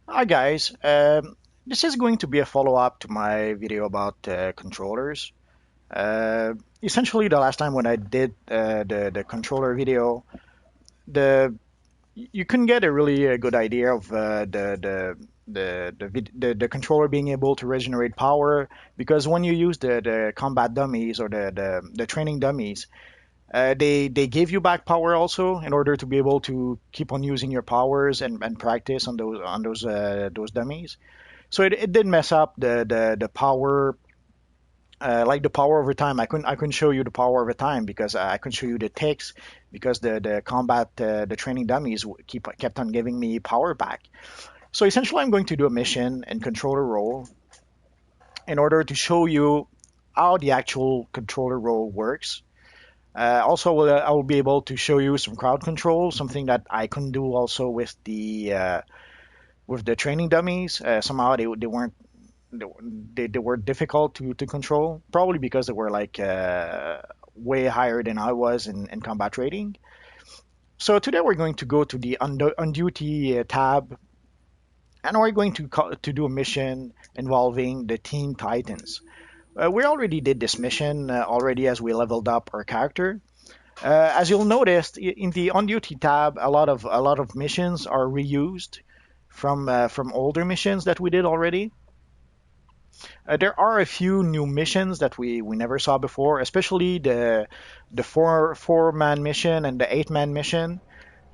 Hi guys, this is going to be a follow-up to my video about controllers. Uh, Essentially, the last time when I did the controller video, the you couldn't get a really good idea of the controller being able to regenerate power because when you use the combat dummies or the training dummies, they give you back power also in order to be able to keep on using your powers and practice on those dummies. So it did mess up the power, like the power over time. I couldn't show you the power over time because I couldn't show you the ticks because the combat the training dummies kept on giving me power back. So essentially, I'm going to do a mission in controller role in order to show you how the actual controller role works. Also, I will be able to show you some crowd control, something that I couldn't do also with the training dummies. Somehow they weren't they were difficult to control, probably because they were like way higher than I was in combat rating. So today we're going to go to the on duty tab, and we're going to do a mission involving the Teen Titans. We already did this mission already as we leveled up our character. As you'll notice in the on duty tab, a lot of missions are reused from older missions that we did already. There are a few new missions that we never saw before, especially the four man mission and the 8-man mission.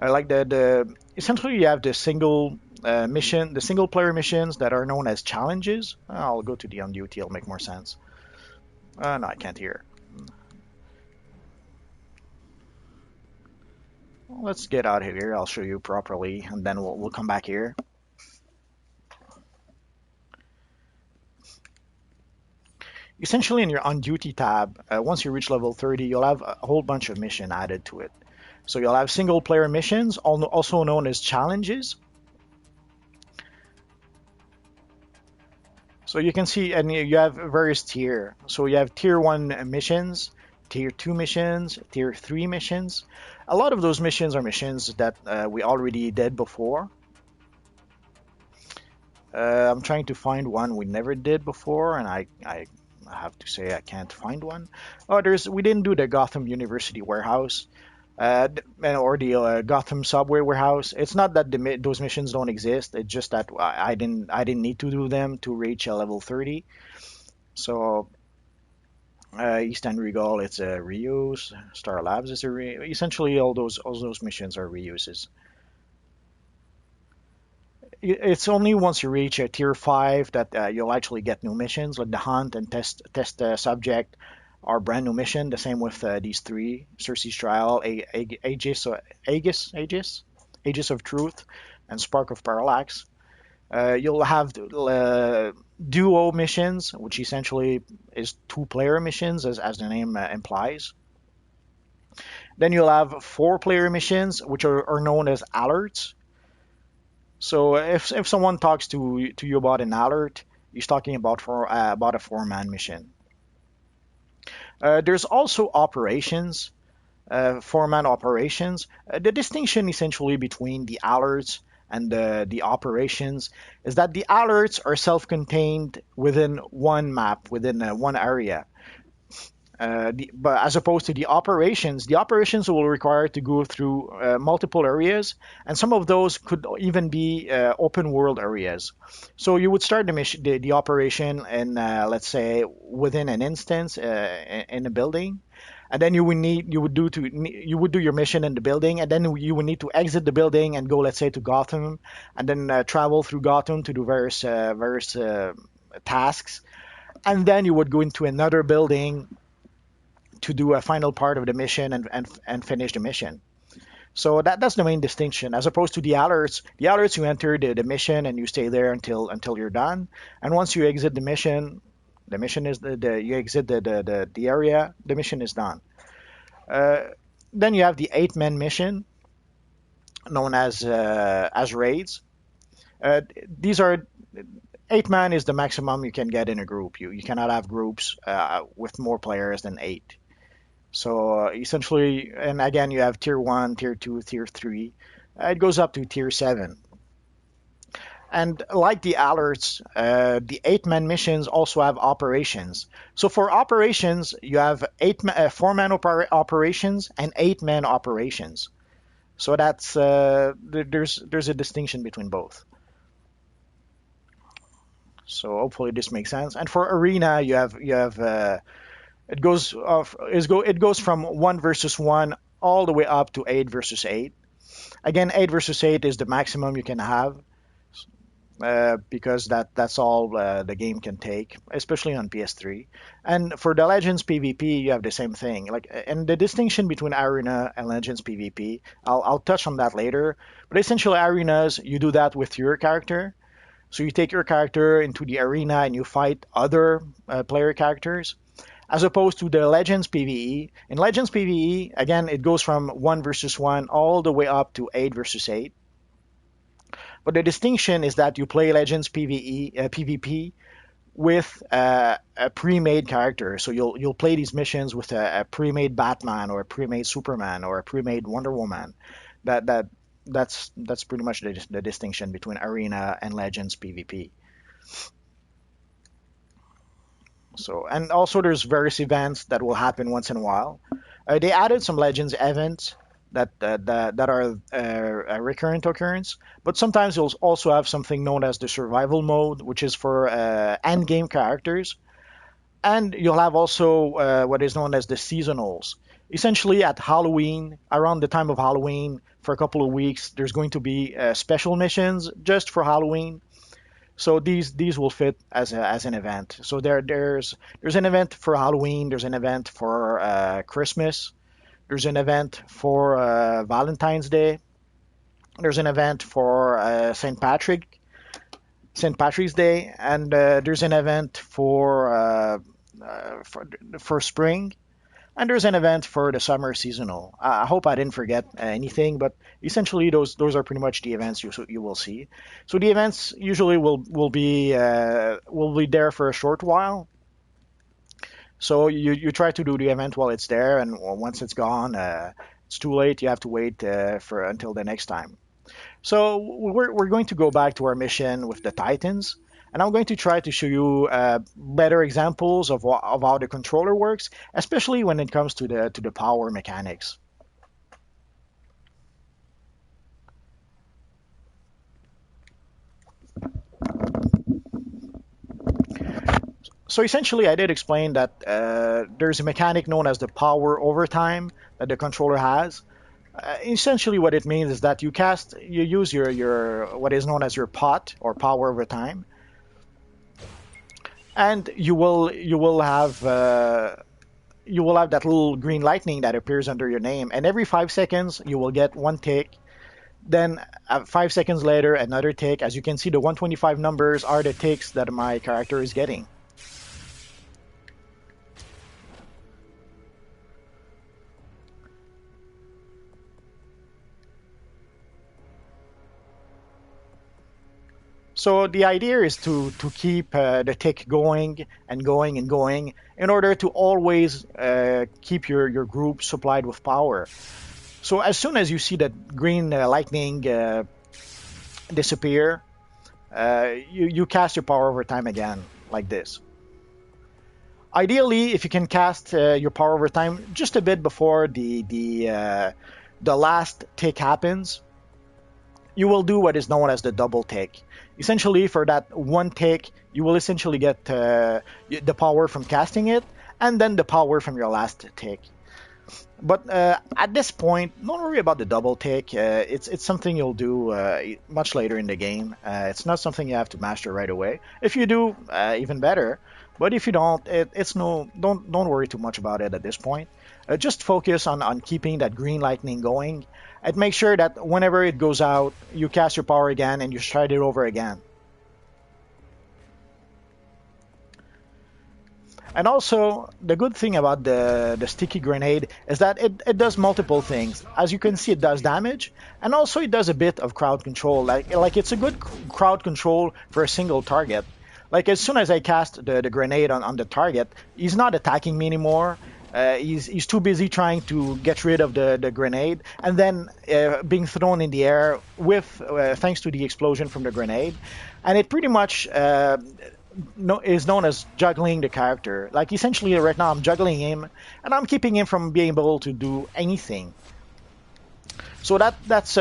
Like the essentially you have the the single player missions that are known as challenges. I'll go to the on duty. It'll make more sense. No, I can't hear. Well, let's get out of here. I'll show you properly, and then we'll come back here. Essentially, in your on duty tab, once you reach level 30, you'll have a whole bunch of mission added to it. So you'll have single player missions, also known as challenges. So you can see, and you have various tier. So you have tier 1 missions, tier 2 missions, tier 3 missions. A lot of those missions are missions that we already did before. I'm trying to find one we never did before, and I have to say I can't find one. Oh, we didn't do the Gotham University warehouse, or the Gotham subway warehouse. It's not that those missions don't exist. It's just that I didn't need to do them to reach a level 30. So East End Regal, it's a reuse. Star Labs is essentially all those missions are reuses. It's only once you reach a tier 5 that you'll actually get new missions, like the hunt and test subject are brand new mission. The same with these three: Cersei's Trial, Aegis of Truth, and Spark of Parallax. You'll have duo missions, which essentially is two-player missions, as the name implies. Then you'll have four-player missions, which are known as alerts. So if someone talks to you about an alert, he's talking about a four-man mission. There's also operations, four-man operations. The distinction essentially between the alerts and the operations is that the alerts are self-contained within one map, within one area. But as opposed to the operations will require to go through multiple areas, and some of those could even be open world areas. So you would start the operation in, let's say, within an instance in a building, and then you would do your mission in the building, and then you would need to exit the building and go, let's say, to Gotham, and then travel through Gotham to do various tasks, and then you would go into another building to do a final part of the mission and finish the mission. So that's the main distinction, as opposed to the alerts. The alerts, you enter the mission and you stay there until you're done. And once you exit the mission is you exit the area, the mission is done. Uh, then you have the 8-man mission, known as raids. These are 8-man is the maximum you can get in a group. You cannot have groups with more players than 8. So essentially, and again, you have tier 1, tier 2, tier 3. It goes up to tier 7. And like the alerts, the 8-man missions also have operations. So for operations, you have 4-man operations and 8-man operations. So that's there's a distinction between both. So hopefully this makes sense. And for arena, you have it goes from 1 versus 1 all the way up to 8 versus 8. Again, 8 versus 8 is the maximum you can have, because that's all the game can take, especially on PS3. And for the Legends PvP, you have the same thing. And the distinction between Arena and Legends PvP, I'll touch on that later. But essentially, arenas, you do that with your character. So you take your character into the arena and you fight other player characters, as opposed to the Legends PvE. In Legends PvE, again, it goes from 1 versus 1 all the way up to 8 versus 8. But the distinction is that you play Legends PvP with a pre-made character. So you'll play these missions with a pre-made Batman or a pre-made Superman or a pre-made Wonder Woman. That's pretty much the distinction between Arena and Legends PvP. So, and also there's various events that will happen once in a while. They added some Legends events that are a recurrent occurrence, but sometimes you'll also have something known as the survival mode, which is for end game characters, and you'll have also what is known as the seasonals. Essentially, at Halloween, around the time of Halloween, for a couple of weeks, there's going to be special missions just for Halloween. So these will fit as an event. So there's an event for Halloween. There's an event for Christmas. There's an event for Valentine's Day. There's an event for St. Patrick's Day, and there's an event for spring, and there's an event for the summer seasonal. I hope I didn't forget anything, but essentially those are pretty much the events you will see. So the events usually will be there for a short while. So you try to do the event while it's there, and once it's gone, it's too late. You have to wait for until the next time. So we're going to go back to our mission with the Titans, and I'm going to try to show you better examples of how the controller works, especially when it comes to the power mechanics. So essentially, I did explain that there's a mechanic known as the power overtime that the controller has. Essentially, what it means is that you use your what is known as your pot or power overtime, and you will have that little green lightning that appears under your name, and every 5 seconds you will get one tick. Then 5 seconds later, another tick. As you can see, the 125 numbers are the ticks that my character is getting. So the idea is to keep the tick going and going and going in order to always keep your group supplied with power. So as soon as you see that green lightning disappear, you cast your power over time again, like this. Ideally, if you can cast your power over time just a bit before the last tick happens, you will do what is known as the double tick. Essentially, for that one tick, you will essentially get the power from casting it, and then the power from your last tick. But at this point, don't worry about the double tick. It's something you'll do much later in the game. It's not something you have to master right away. If you do, even better. But if you don't, don't worry too much about it at this point. Just focus on keeping that green lightning going, and make sure that whenever it goes out, you cast your power again and you start it over again. And also, the good thing about the sticky grenade is that it does multiple things. As you can see, it does damage, and also it does a bit of crowd control. Like it's a good crowd control for a single target. Like as soon as I cast the grenade on the target, he's not attacking me anymore, He's too busy trying to get rid of the grenade and then being thrown in the air with thanks to the explosion from the grenade, and it pretty much is known as juggling the character. Like essentially right now I'm juggling him and I'm keeping him from being able to do anything. So that's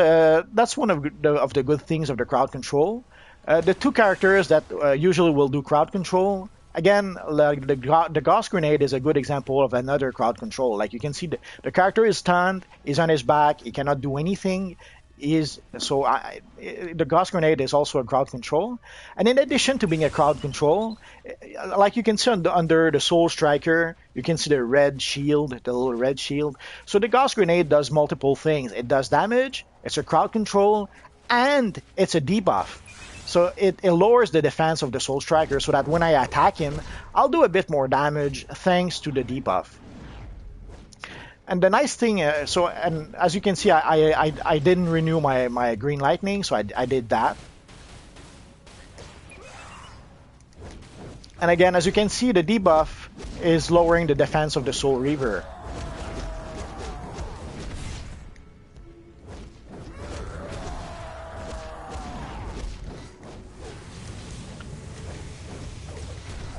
one of the good things of the crowd control. The two characters that usually will do crowd control, again, like the Gauss grenade is a good example of another crowd control. Like you can see the character is stunned, he's on his back, he cannot do anything. The Gauss grenade is also a crowd control. And in addition to being a crowd control, like you can see under the Soul Striker, you can see the red shield, the little red shield. So the Gauss grenade does multiple things. It does damage, it's a crowd control, and it's a debuff. So it lowers the defense of the Soul Striker so that when I attack him, I'll do a bit more damage thanks to the debuff. And the nice thing, and as you can see, I didn't renew my Green Lightning, so I did that. And again, as you can see, the debuff is lowering the defense of the Soul Reaver.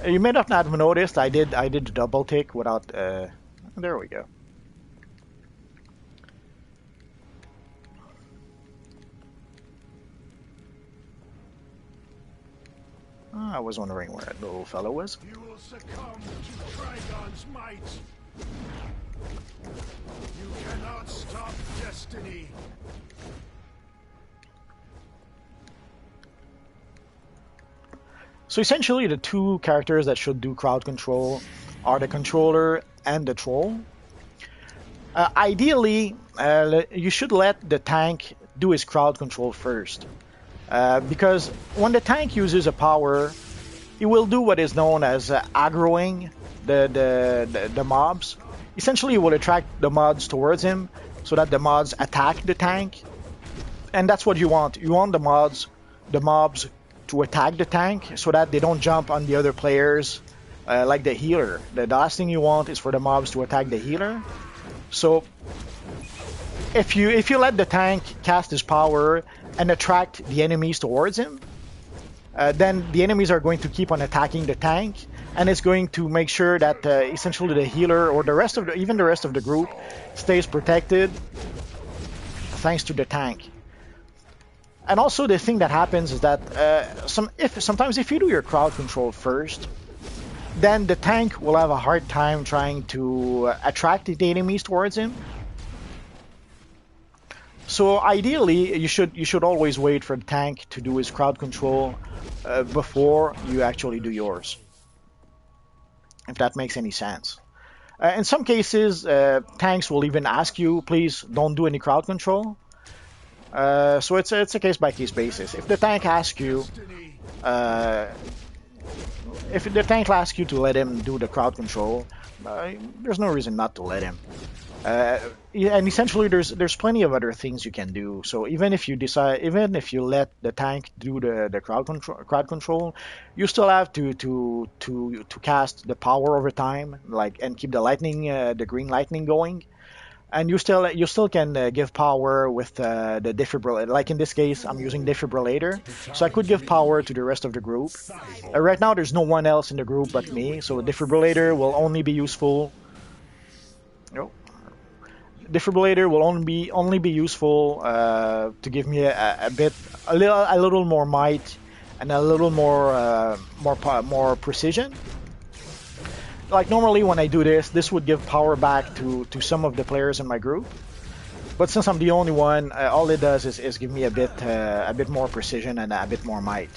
You may not have noticed, I did a double tick without, there we go. I was wondering where that little fellow was. You will succumb to Trigon's might. You cannot stop destiny. So essentially the two characters that should do crowd control are the controller and the troll. Ideally, you should let the tank do his crowd control first. Because when the tank uses a power, he will do what is known as aggroing the mobs. Essentially, he will attract the mods towards him so that the mods attack the tank. And that's what you want. You want the mobs to attack the tank so that they don't jump on the other players like the healer. The last thing you want is for the mobs to attack the healer. So if you let the tank cast his power and attract the enemies towards him, then the enemies are going to keep on attacking the tank, and it's going to make sure that essentially the healer or even the rest of the group stays protected thanks to the tank. And also the thing that happens is that sometimes if you do your crowd control first, then the tank will have a hard time trying to attract the enemies towards him. So ideally, you should always wait for the tank to do his crowd control before you actually do yours, if that makes any sense. In some cases, tanks will even ask you, please don't do any crowd control. So it's a case-by-case basis. If the tank asks you, to let him do the crowd control, there's no reason not to let him. And essentially, there's plenty of other things you can do. So even if you let the tank do the crowd control, you still have to cast the power over time, and keep the green lightning going. And you still can give power with the defibrillator. Like in this case, I'm using defibrillator, so I could give power to the rest of the group. Right now, there's no one else in the group but me, so defibrillator will only be useful. Defibrillator will only be useful to give me a little more might and a little more precision. Like normally when I do this would give power back to some of the players in my group. But since I'm the only one, all it does is give me a bit more precision and a bit more might.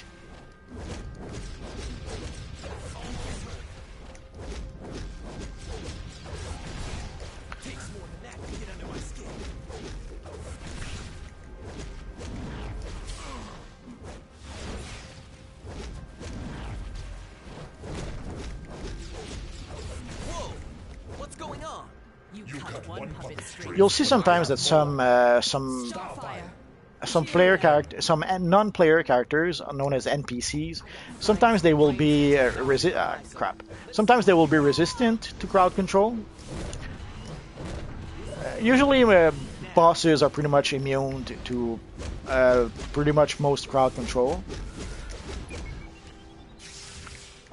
You cut one puppet straight. You'll see sometimes that some some non-player characters known as NPCs. Sometimes they will be Sometimes they will be resistant to crowd control. Usually, bosses are pretty much immune to pretty much most crowd control.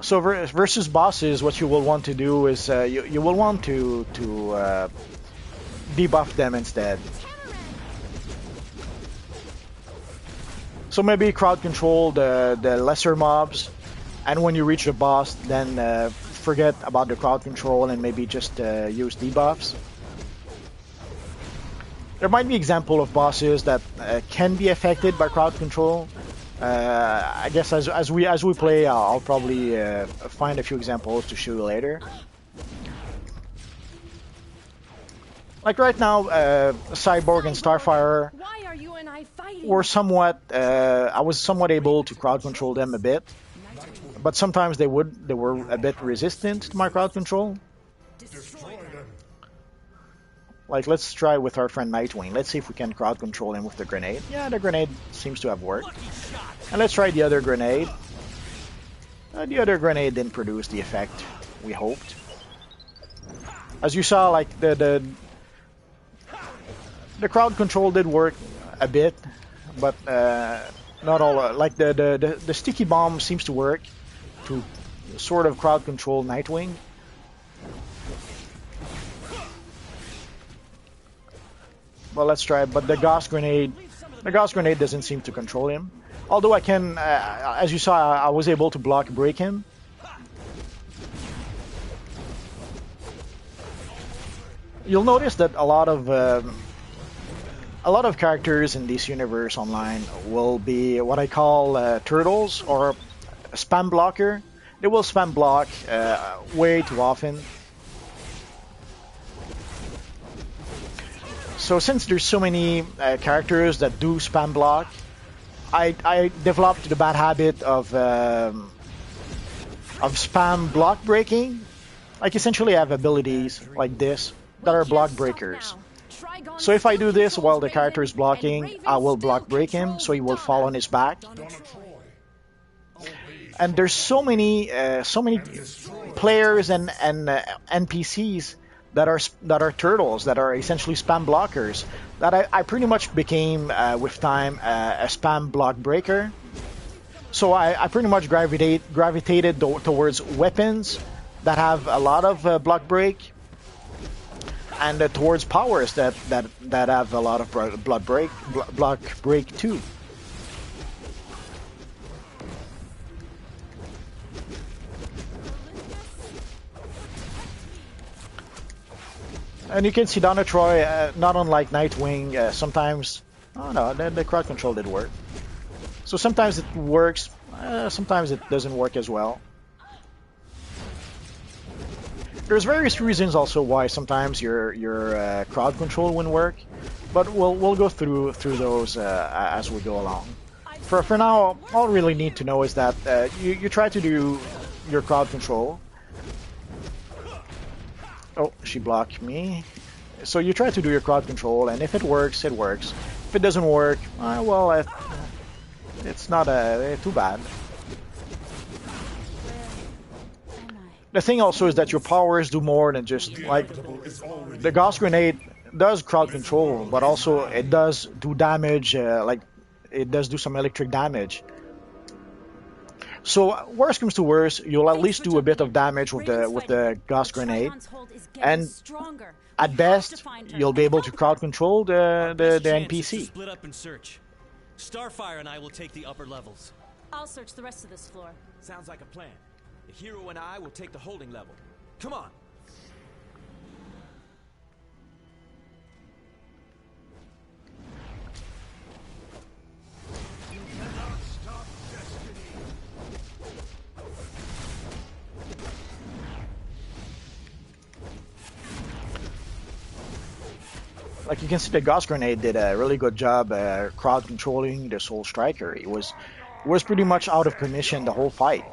So versus bosses, what you will want to do is you will want to debuff them instead. So maybe crowd control the lesser mobs, and when you reach the boss, then forget about the crowd control and maybe just use debuffs. There might be example of bosses that can be affected by crowd control. I guess as we play, I'll probably find a few examples to show you later. Like right now, Cyborg and Starfire were somewhat. I was somewhat able to crowd control them a bit, but sometimes they were a bit resistant to my crowd control. Like, let's try with our friend Nightwing. Let's see if we can crowd control him with the grenade. Yeah, the grenade seems to have worked. And let's try the other grenade. The other grenade didn't produce the effect we hoped. As you saw, like the crowd control did work a bit, but not all. Like the sticky bomb seems to work to sort of crowd control Nightwing. Well, let's try. But the Gauss grenade doesn't seem to control him. Although I can, as you saw, I was able to break him. You'll notice that a lot of characters in this universe online will be what I call turtles or spam blocker. They will spam block way too often. So since there's so many characters that do spam block, I developed the bad habit of spam block breaking. Like essentially I have abilities like this that are block breakers. So if I do this while the character is blocking, I will block break him so he will fall on his back. And there's so many players and NPCs that are turtles, that are essentially spam blockers, that I pretty much became with time a spam block breaker. So I pretty much gravitated towards weapons that have a lot of block break, and towards powers that have a lot of block break too. And you can see Donna Troy, not unlike Nightwing, sometimes... Oh no, the crowd control did work. So sometimes it works, sometimes it doesn't work as well. There's various reasons also why sometimes your crowd control wouldn't work, but we'll go through those as we go along. For now, all we really need to know is that you try to do your crowd control. Oh, she blocked me. So you try to do your crowd control, and if it works, it works. If it doesn't work, well, it's not too bad. The thing also is that your powers do more than just, like, the Gauss grenade does crowd control, but also it does do damage, like, it does do some electric damage. So worst comes to worst, you'll at least do a bit of damage with the Gauss grenade, and at best you'll be able to crowd control the NPC. Split up and search. Starfire and I will take the upper levels. I'll search the rest of this floor. Sounds like a plan. The hero and I will take the holding level. Come on. You cannot stop destiny. Like you can see, the Gauss grenade did a really good job crowd controlling the Soul Striker. It was pretty much out of commission the whole fight.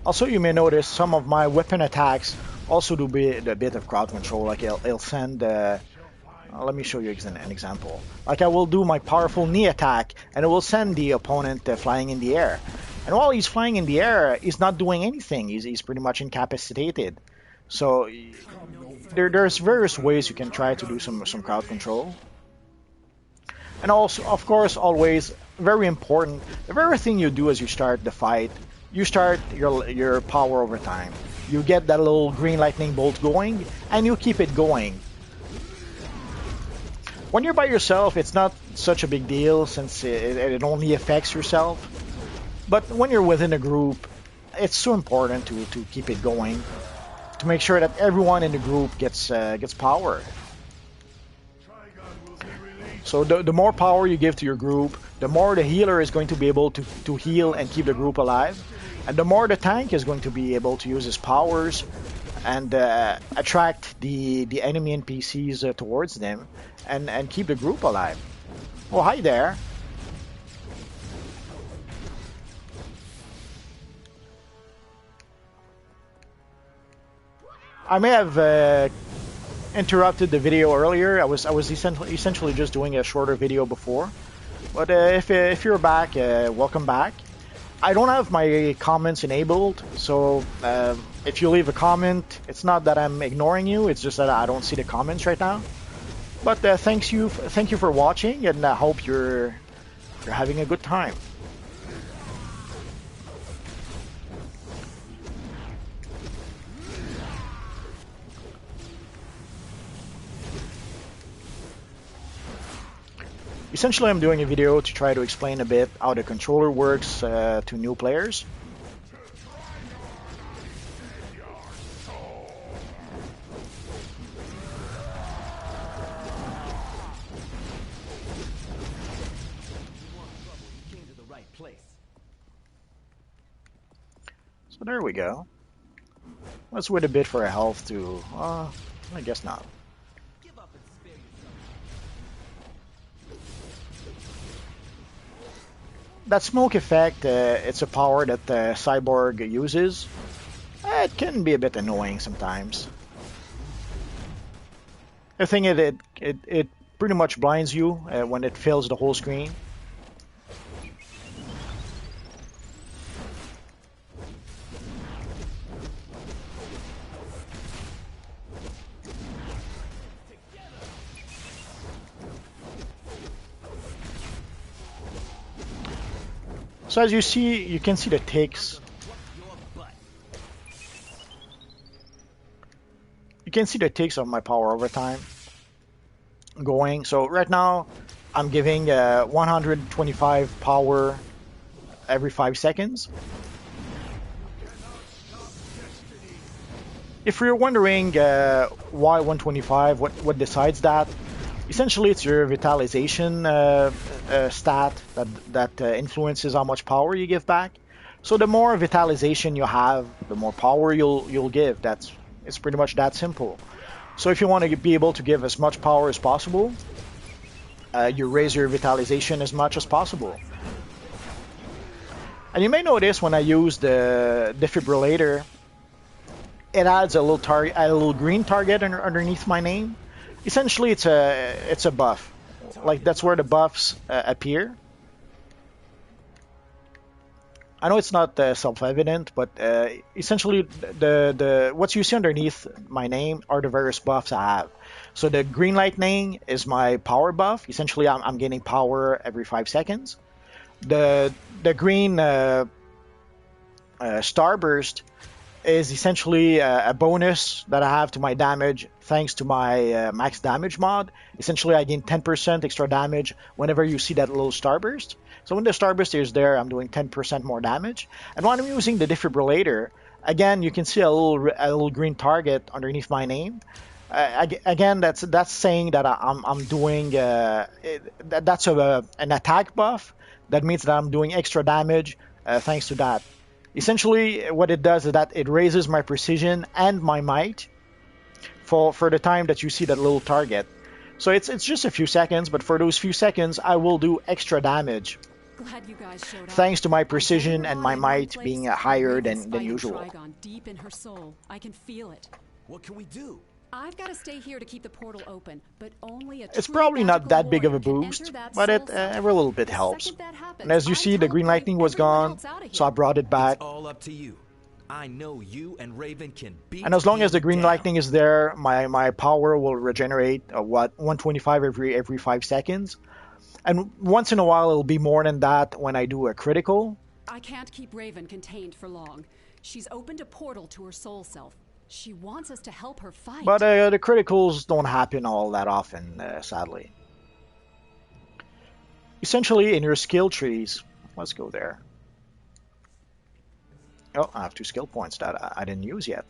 Also, you may notice some of my weapon attacks also do a bit of crowd control. Like it'll send. Let me show you an example. Like I will do my powerful knee attack, and it will send the opponent flying in the air. And while he's flying in the air, he's not doing anything. He's pretty much incapacitated. So there's various ways you can try to do some crowd control. And also, of course, always very important. The very thing you do as you start the fight, you start your power over time. You get that little green lightning bolt going, and you keep it going. When you're by yourself, it's not such a big deal since it only affects yourself. But when you're within a group, it's so important to keep it going, to make sure that everyone in the group gets power. So the more power you give to your group, the more the healer is going to be able to heal and keep the group alive. And the more the tank is going to be able to use his powers and attract the enemy NPCs towards them and keep the group alive. Oh, hi there. I may have interrupted the video earlier. I was essentially just doing a shorter video before. But if you're back, welcome back. I don't have my comments enabled, so if you leave a comment, it's not that I'm ignoring you. It's just that I don't see the comments right now. But thank you for watching, and I hope you're having a good time. Essentially, I'm doing a video to try to explain a bit how the controller works to new players. So there we go. Let's wait a bit for a health to... I guess not. That smoke effect, it's a power that Cyborg uses. It can be a bit annoying sometimes. The thing is, it pretty much blinds you when it fills the whole screen. So as you see, you can see the ticks. You can see the ticks of my power over time going. So right now, I'm giving 125 power every 5 seconds. If you're wondering why 125, what decides that? Essentially, it's your vitalization stat that influences how much power you give back. So the more vitalization you have, the more power you'll give. It's pretty much that simple. So if you want to be able to give as much power as possible, you raise your vitalization as much as possible. And you may notice when I use the defibrillator, it adds a little green target underneath my name. Essentially, it's a buff. Like that's where the buffs appear. I know it's not self-evident, but essentially what you see underneath my name are the various buffs I have. So the green lightning is my power buff. Essentially, I'm gaining power every 5 seconds. The green starburst is essentially a bonus that I have to my damage thanks to my max damage mod. Essentially, I gain 10% extra damage whenever you see that little starburst. So when the starburst is there, I'm doing 10% more damage. And when I'm using the defibrillator, again, you can see a little green target underneath my name. Again, that's saying that I'm doing that's an attack buff. That means that I'm doing extra damage thanks to that. Essentially, what it does is that it raises my precision and my might for the time that you see that little target. So it's just a few seconds, but for those few seconds, I will do extra damage. Glad you guys showed up. thanks to my I precision better and my rely on my might place. being higher Raven's than fighting usual. Trigon deep in her soul. I can feel it. What can we do? I've got to stay here to keep the portal open, but only a It's true probably not magical that big of a warrior can boost, enter that but soul it self. every little bit The helps. second that happens, And as you I see, the green teleport lightning was everyone gone, else outta so I here. brought it back. It's all up to you. I know you and Raven can beat And as long as the him green down. lightning is there, my power will regenerate 125 every 5 seconds. And once in a while, it'll be more than that when I do a critical. I can't keep Raven contained for long. She's opened a portal to her soul self. She wants us to help her fight. But the criticals don't happen all that often, sadly. Essentially, in your skill trees, let's go there. Oh, I have 2 skill points that I didn't use yet.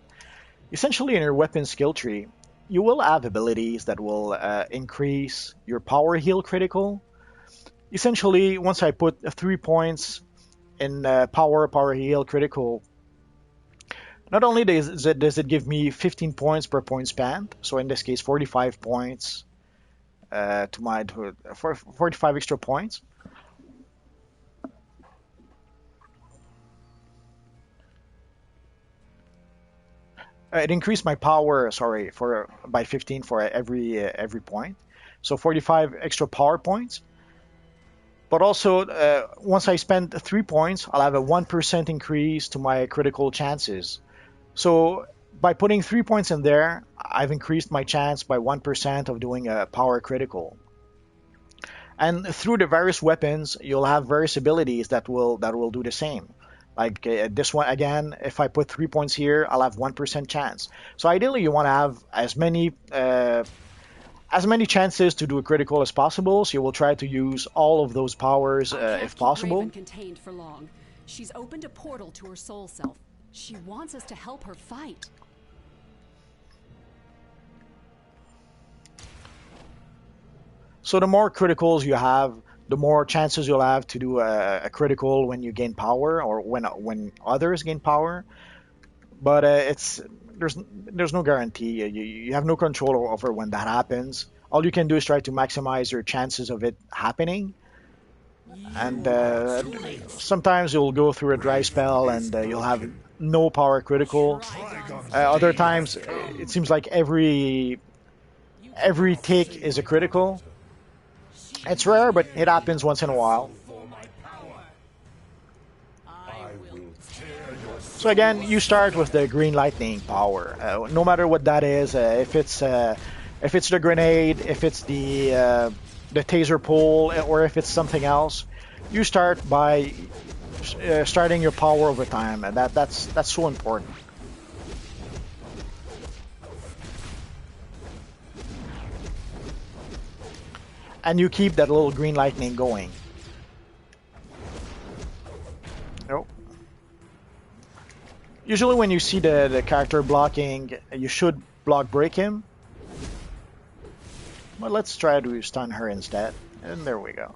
Essentially, in your weapon skill tree, you will have abilities that will increase your power heal critical. Essentially, once I put 3 points in power heal critical, not only does it give me 15 points per point spent, so in this case 45 points for 45 extra points. It increased my power, sorry, by 15 for every point, so 45 extra power points. But also, once I spend 3 points, I'll have a 1% increase to my critical chances. So by putting 3 points in there, I've increased my chance by 1% of doing a power critical. And through the various weapons, you'll have various abilities that will do the same. Like this one again, if I put 3 points here, I'll have 1% chance. So ideally, you want to have as many chances to do a critical as possible. So you will try to use all of those powers I can't if keep possible. Raven contained for long. She's opened a portal to her soul self. She wants us to help her fight. So the more criticals you have, the more chances you'll have to do a critical when you gain power or when others gain power. But there's no guarantee. You have no control over when that happens. All you can do is try to maximize your chances of it happening. And sometimes you'll go through a dry spell and you'll have no power critical. Other times it seems like every tick is a critical. It's rare, but it happens once in a while. So again, you start with the green lightning power. No matter what that is, if it's the grenade, if it's the taser pole, or if it's something else, you start by starting your power over time, and that's so important. And you keep that little green lightning going. Oh. Usually when you see the character blocking, you should block break him. Well, let's try to stun her instead. And there we go.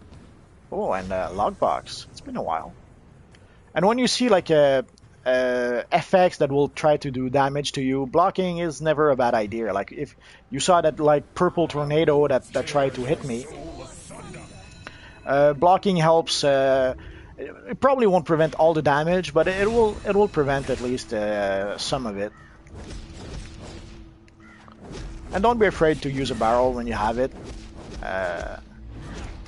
Oh, and logbox. It's been a while. And when you see like a FX that will try to do damage to you, blocking is never a bad idea. Like if you saw that like purple tornado that tried to hit me, blocking helps. It probably won't prevent all the damage, but it will prevent at least some of it. And don't be afraid to use a barrel when you have it,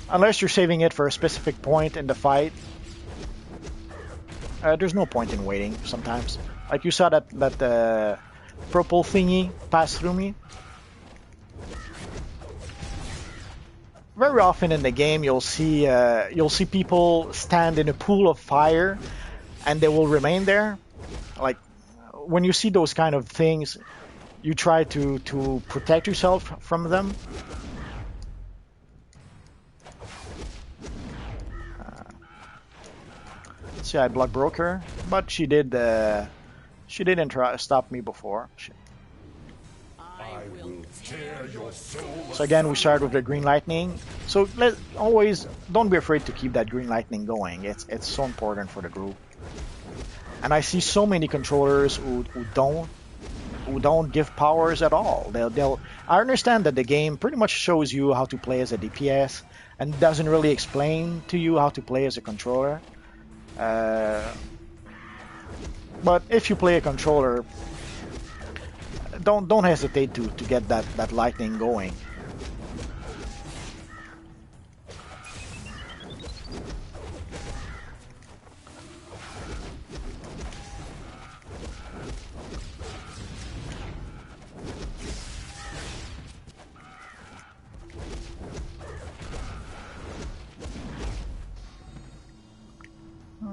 unless you're saving it for a specific point in the fight. There's no point in waiting sometimes. Like you saw that purple thingy pass through me. Very often in the game, you'll see people stand in a pool of fire, and they will remain there. Like when you see those kind of things, you try to protect yourself from them. See, I blocked Broker, but she didn't stop me before. So again, we start with the green lightning. So always don't be afraid to keep that green lightning going. It's so important for the group. And I see so many controllers who don't give powers at all. I understand that the game pretty much shows you how to play as a DPS and doesn't really explain to you how to play as a controller. Uh, but if you play a controller, don't hesitate to get that lightning going.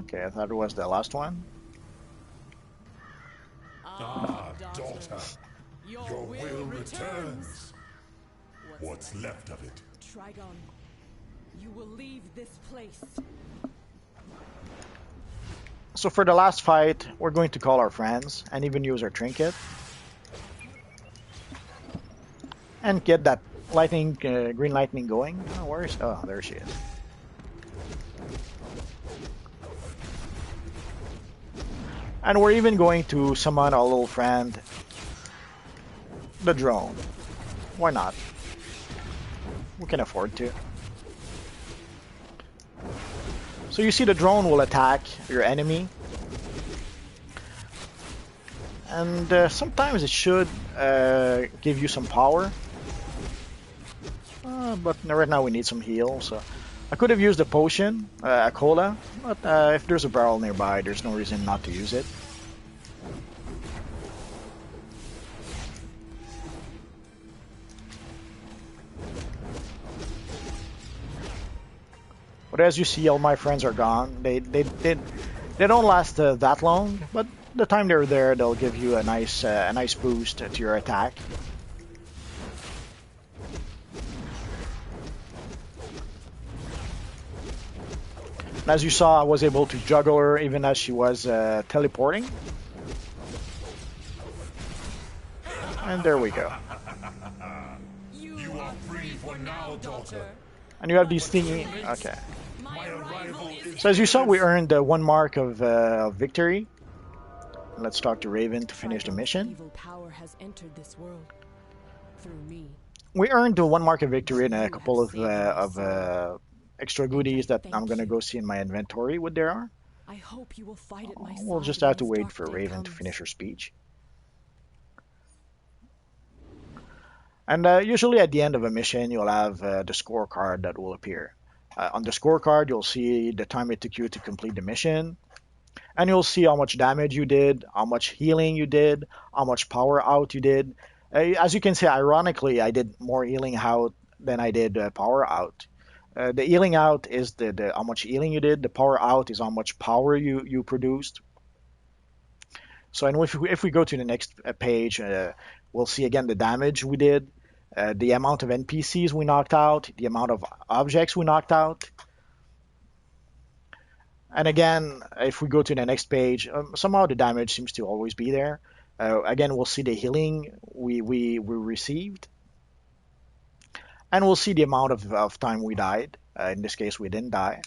Okay, I thought it was the last one. Ah, daughter, your will returns. What's left of it? Trigon, you will leave this place. So for the last fight, we're going to call our friends and even use our trinket. And get that lightning, green lightning going. Oh, where is... Oh, there she is. And we're even going to summon our little friend, the drone. Why not? We can afford to. So you see the drone will attack your enemy. And sometimes it should give you some power. But right now we need some heal, so I could have used a potion, a cola, but if there's a barrel nearby, there's no reason not to use it. But as you see, all my friends are gone. They don't last that long, but the time they're there, they'll give you a nice boost to your attack. And as you saw, I was able to juggle her even as she was teleporting. And there we go. You are free for now, daughter. And you have these thingy. Okay. My arrival is... So as you saw, we earned 1 mark of victory. Let's talk to Raven to finish the mission. Evil power has entered this world through me. We earned 1 mark of victory and a couple of extra goodies that I'm gonna go see in my inventory what there are. I hope you will fight at my We'll side just when have to this wait dark for day Raven to comes. finish her speech. And usually at the end of a mission, you'll have the scorecard that will appear. On the scorecard, you'll see the time it took you to complete the mission, and you'll see how much damage you did, how much healing you did, how much power out you did. As you can see, ironically, I did more healing out than I did power out. The healing out is the how much healing you did. The power out is how much power you produced. So, and if we go to the next page, we'll see again the damage we did, the amount of NPCs we knocked out, the amount of objects we knocked out. And again, if we go to the next page, somehow the damage seems to always be there. Again, we'll see the healing we received. And we'll see the amount of time we died. In this case, we didn't die.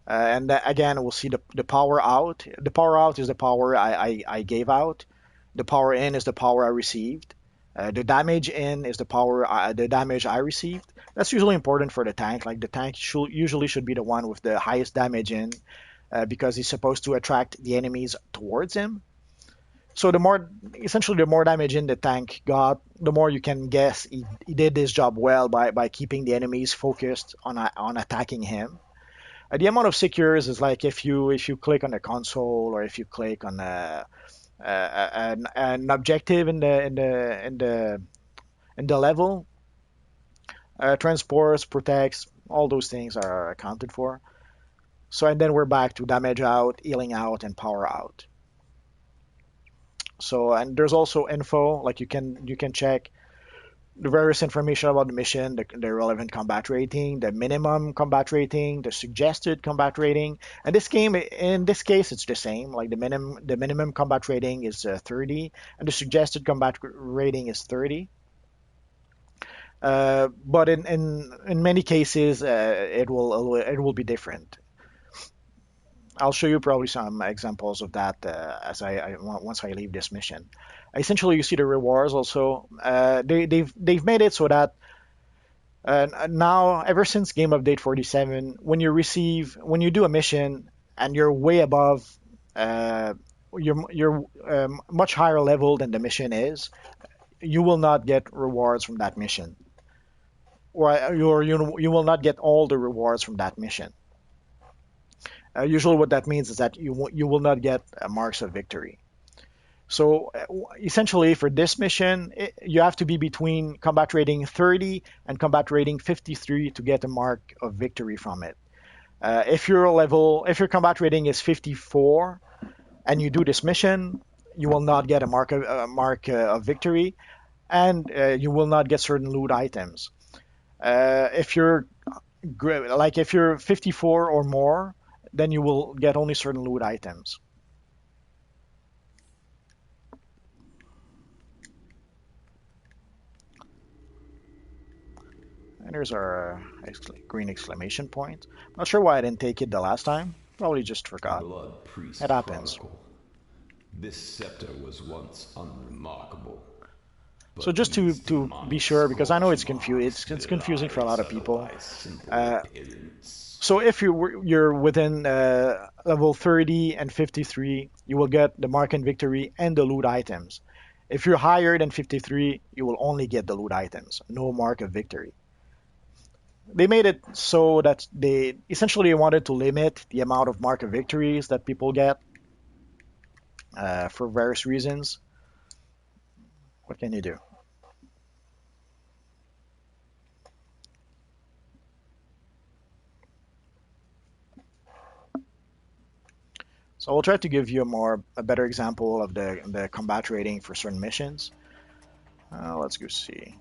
And again, we'll see the power out. The power out is the power I gave out. The power in is the power I received. The damage in is the damage I received. That's usually important for the tank. Like the tank usually should be the one with the highest damage in, because he's supposed to attract the enemies towards him. So essentially the more damage in the tank got, the more you can guess he did his job well by keeping the enemies focused on attacking him. The amount of secures is like if you click on the console or if you click on an objective in the level, transports, protects, all those things are accounted for. So and then we're back to damage out, healing out, and power out. So and there's also info like you can check the various information about the mission, the relevant combat rating, the minimum combat rating, the suggested combat rating. And in this case, it's the same. Like the minimum combat rating is 30, and the suggested combat rating is 30. But in many cases, it will be different. I'll show you probably some examples of that as once I leave this mission. Essentially, you see the rewards also. They've made it so that Now, ever since Game Update 47, when you do a mission and you're way above, uh, you're much higher level than the mission is, you will not get rewards from that mission, or you will not get all the rewards from that mission. Usually, what that means is that you will not get marks of victory. So essentially, for this mission, you have to be between combat rating 30 and combat rating 53 to get a mark of victory from it. If your combat rating is 54 and you do this mission, you will not get a mark of victory, and you will not get certain loot items. If you're 54 or more, then you will get only certain loot items. And there's our green exclamation point. Not sure why I didn't take it the last time. Probably just forgot. Blood Priest It happens. Chronicle. This scepter was once unremarkable. So just to be sure, because I know it's confusing for a lot of people. So if you're within level 30 and 53, you will get the mark and victory and the loot items. If you're higher than 53, you will only get the loot items, no mark of victory. They made it so that they essentially wanted to limit the amount of mark of victories that people get for various reasons. What can you do? So I'll try to give you a better example of the combat rating for certain missions. Let's go see.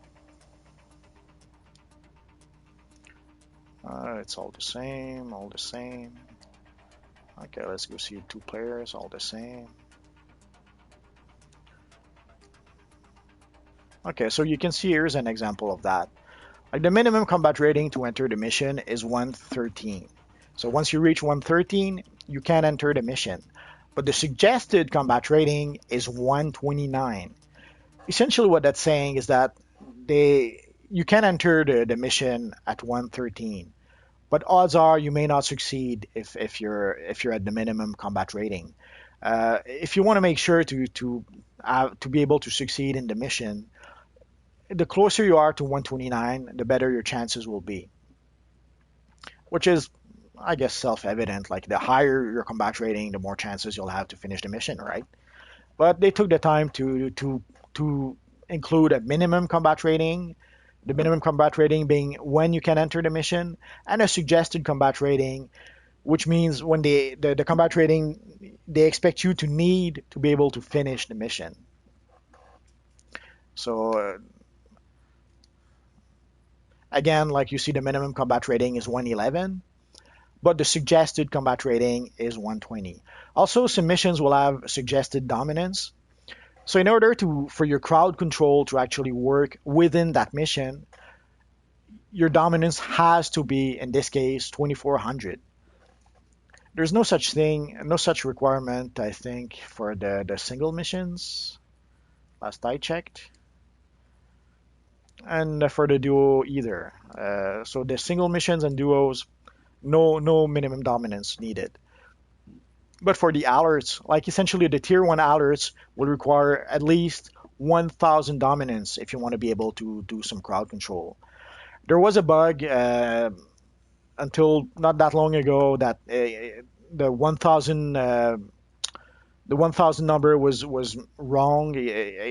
It's all the same, all the same. Okay, let's go see 2 players, all the same. Okay, so you can see here's an example of that. Like the minimum combat rating to enter the mission is 113. So once you reach 113, you can enter the mission. But the suggested combat rating is 129. Essentially what that's saying is that you can enter the mission at 113, but odds are you may not succeed if you're at the minimum combat rating. If you want to make sure to be able to succeed in the mission, the closer you are to 129, the better your chances will be. Which is, I guess, self-evident. Like the higher your combat rating, the more chances you'll have to finish the mission, right? But they took the time to include a minimum combat rating, the minimum combat rating being when you can enter the mission, and a suggested combat rating, which means when the combat rating, they expect you to need to be able to finish the mission. So again, like you see, the minimum combat rating is 111, but the suggested combat rating is 120. Also, some missions will have suggested dominance. So in order for your crowd control to actually work within that mission, your dominance has to be, in this case, 2400. There's no such thing, no such requirement, I think, for the single missions, last I checked. And for the duo either. So the single missions and duos, no minimum dominance needed. But for the alerts, like essentially the tier 1 alerts will require at least 1000 dominance if you want to be able to do some crowd control. There was a bug until not that long ago that the 1000 number was wrong.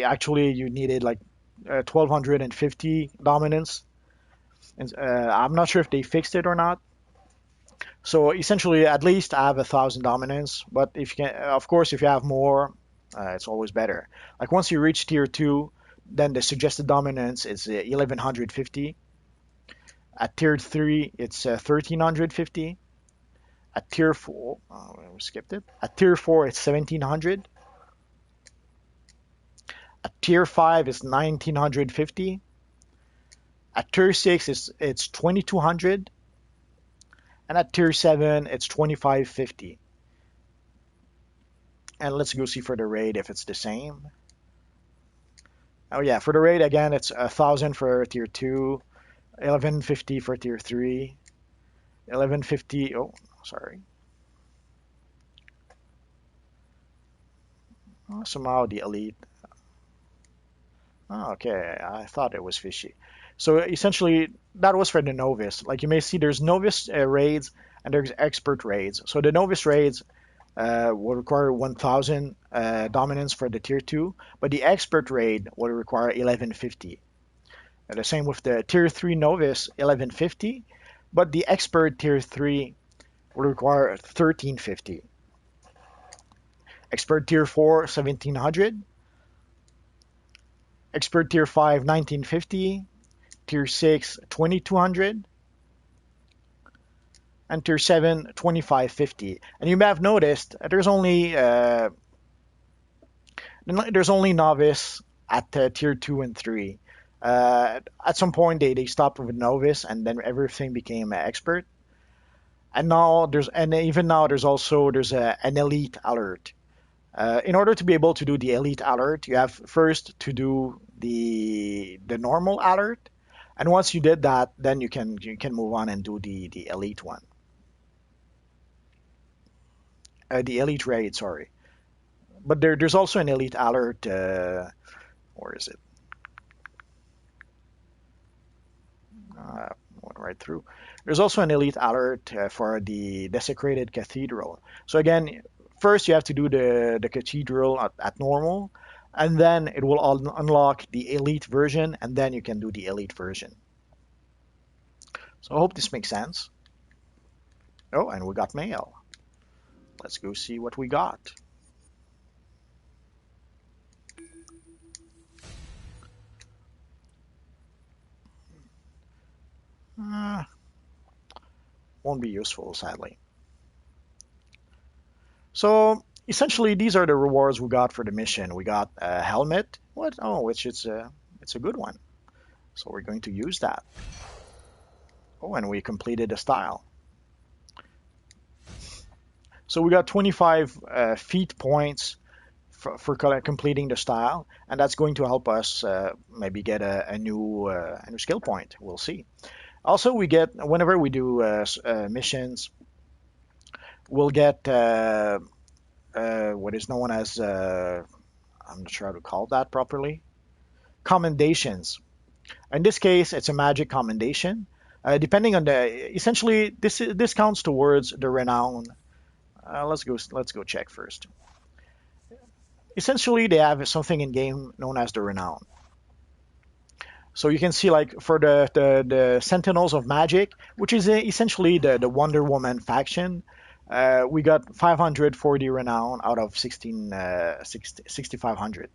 Actually, you needed like 1250 dominance. And I'm not sure if they fixed it or not. So essentially, at least I have 1000 dominance. But if you can, of course, if you have more, it's always better. Like once you reach tier 2, then the suggested dominance is 1150. At tier 3, it's 1350. At tier 4, we skipped it. At tier 4, it's 1700. At tier 5, it's 1950. At tier 6, it's 2200. And at tier 7, it's 2550. And let's go see for the raid if it's the same. Oh yeah, for the raid again, it's 1000 for tier 2. 1150 for tier 3, 1150. Oh, sorry. Oh, somehow the elite. Oh, okay, I thought it was fishy. So essentially, that was for the novice. Like you may see, there's novice raids and there's expert raids. So the novice raids will require 1000 dominance for the tier 2, but the expert raid will require 1150. The same with the tier 3 novice, 1150, but the expert tier 3 will require 1350. Expert tier 4, 1700. Expert tier 5, 1950. Tier 6, 2200. And tier 7, 2550. And you may have noticed there's only novice at tier 2 and 3. At some point they stopped with novice and then everything became expert. And now even now there's an elite alert. In order to be able to do the elite alert, you have first to do the normal alert, and once you did that, then you can move on and do the elite one, the elite raid. Sorry, but there's also an elite alert. Where is it? Went right through. There's also an elite alert for the desecrated cathedral. So again, first you have to do the cathedral at normal, and then it will unlock the elite version, and then you can do the elite version. So I hope this makes sense. Oh, and we got mail. Let's go see what we got. Won't be useful, sadly. So essentially, these are the rewards we got for the mission. We got a helmet. What? Oh, it's a good one. So we're going to use that. Oh, and we completed a style. So we got 25 feet points for completing the style, and that's going to help us maybe get a new skill point. We'll see. Also, we get whenever we do missions, we'll get what is known as I'm not sure how to call that properly. Commendations. In this case, it's a magic commendation. Depending on essentially this counts towards the renown. Let's go check first. Essentially, they have something in game known as the renown. So you can see, like, for the Sentinels of Magic, which is essentially the Wonder Woman faction, we got 540 renown out of 6,500.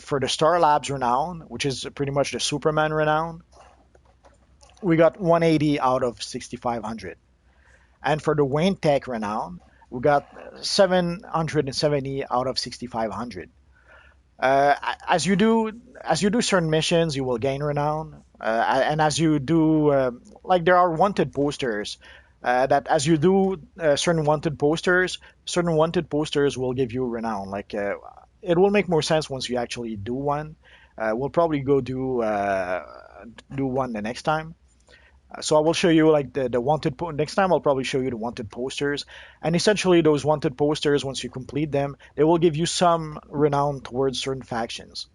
For the Star Labs renown, which is pretty much the Superman renown, we got 180 out of 6,500. And for the Wayne Tech renown, we got 770 out of 6,500. As you do certain missions, you will gain renown, and as you do, like there are wanted posters. That as you do certain wanted posters will give you renown. Like it will make more sense once you actually do one. We'll probably go do one the next time. So I will show you like the wanted next time. I'll probably show you the wanted posters, and essentially those wanted posters, once you complete them, they will give you some renown towards certain factions.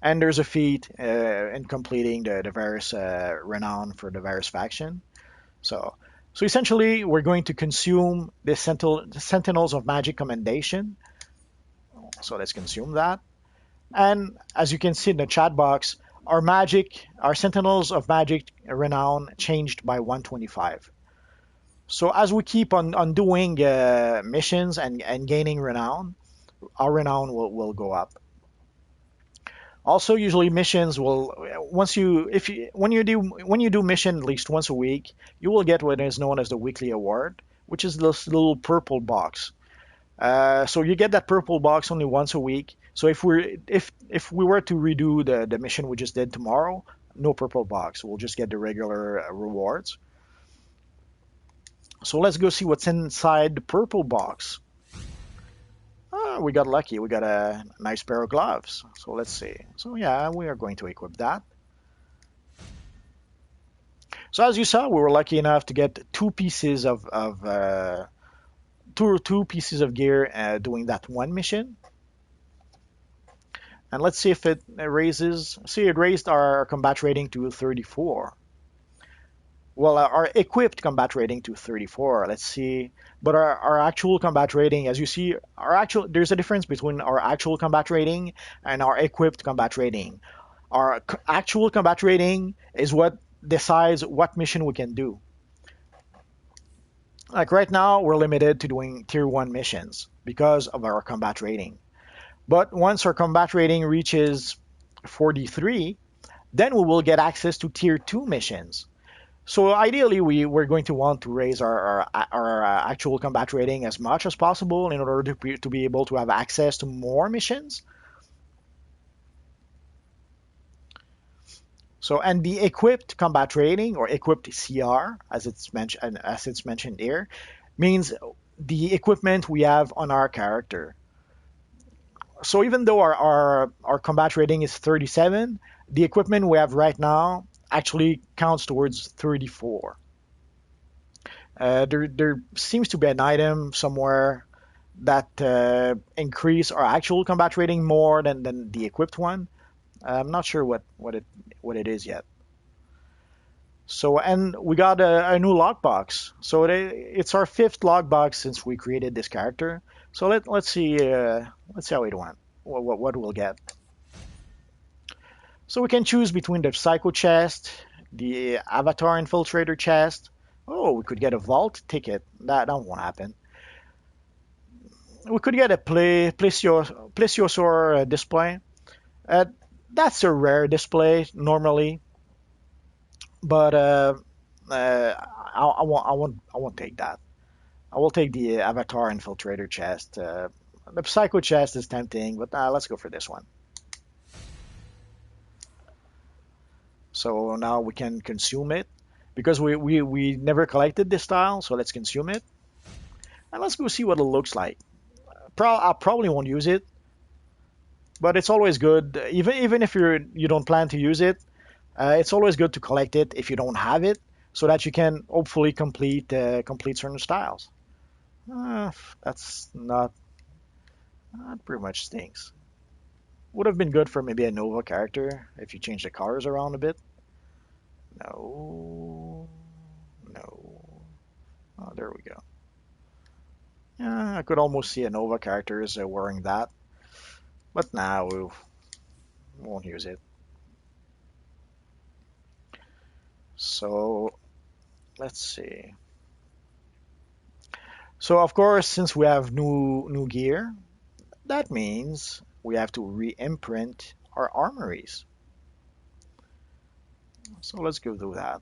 And there's a feat in completing the various renown for the various faction. So essentially, we're going to consume the Sentinels of Magic commendation. So let's consume that. And as you can see in the chat box, our Sentinels of Magic renown changed by 125. So as we keep on doing missions and gaining renown, our renown will go up. Also, usually missions will when you do mission at least once a week, you will get what is known as the weekly award, which is this little purple box. So you get that purple box only once a week. So if we were to redo the mission we just did tomorrow, no purple box. We'll just get the regular rewards. So let's go see what's inside the purple box. We got lucky. We got a nice pair of gloves. So let's see. So yeah, we are going to equip that. So as you saw, we were lucky enough to get two pieces of gear doing that one mission. And let's see if it raises. See, it raised our combat rating to 34. Well, our equipped combat rating to 34. Let's see. But our actual combat rating, as you see, there's a difference between our actual combat rating and our equipped combat rating. Our actual combat rating is what decides what mission we can do. Like right now, we're limited to doing tier 1 missions because of our combat rating. But once our combat rating reaches 43, then we will get access to tier 2 missions. So ideally, we're going to want to raise our actual combat rating as much as possible in order to be able to have access to more missions. So, and the equipped combat rating, or equipped CR, as it's mentioned here, means the equipment we have on our character. So even though our combat rating is 37, the equipment we have right now actually counts towards 34. There seems to be an item somewhere that increase our actual combat rating more than the equipped one. I'm not sure what it is yet. So, and we got a new lockbox. So it's our 5th lockbox since we created this character. So let's see how it went. What we'll get. So we can choose between the Psycho chest, the Avatar Infiltrator chest. Oh, we could get a Vault ticket. That won't happen. We could get a Plesiosaur display. That's a rare display normally, but I won't take that. I will take the Avatar Infiltrator chest. The Psycho chest is tempting, but let's go for this one. So now we can consume it because we never collected this style, so let's consume it. And let's go see what it looks like. I probably won't use it, but it's always good, even if you don't plan to use it, it's always good to collect it if you don't have it, so that you can hopefully complete certain styles. That's not pretty much stinks. Would have been good for maybe a Nova character if you change the colors around a bit. No. Oh, there we go. Yeah, I could almost see a Nova characters wearing that. But now we won't use it. So let's see. So of course, since we have new gear, that means we have to re-imprint our armories. So let's go do that.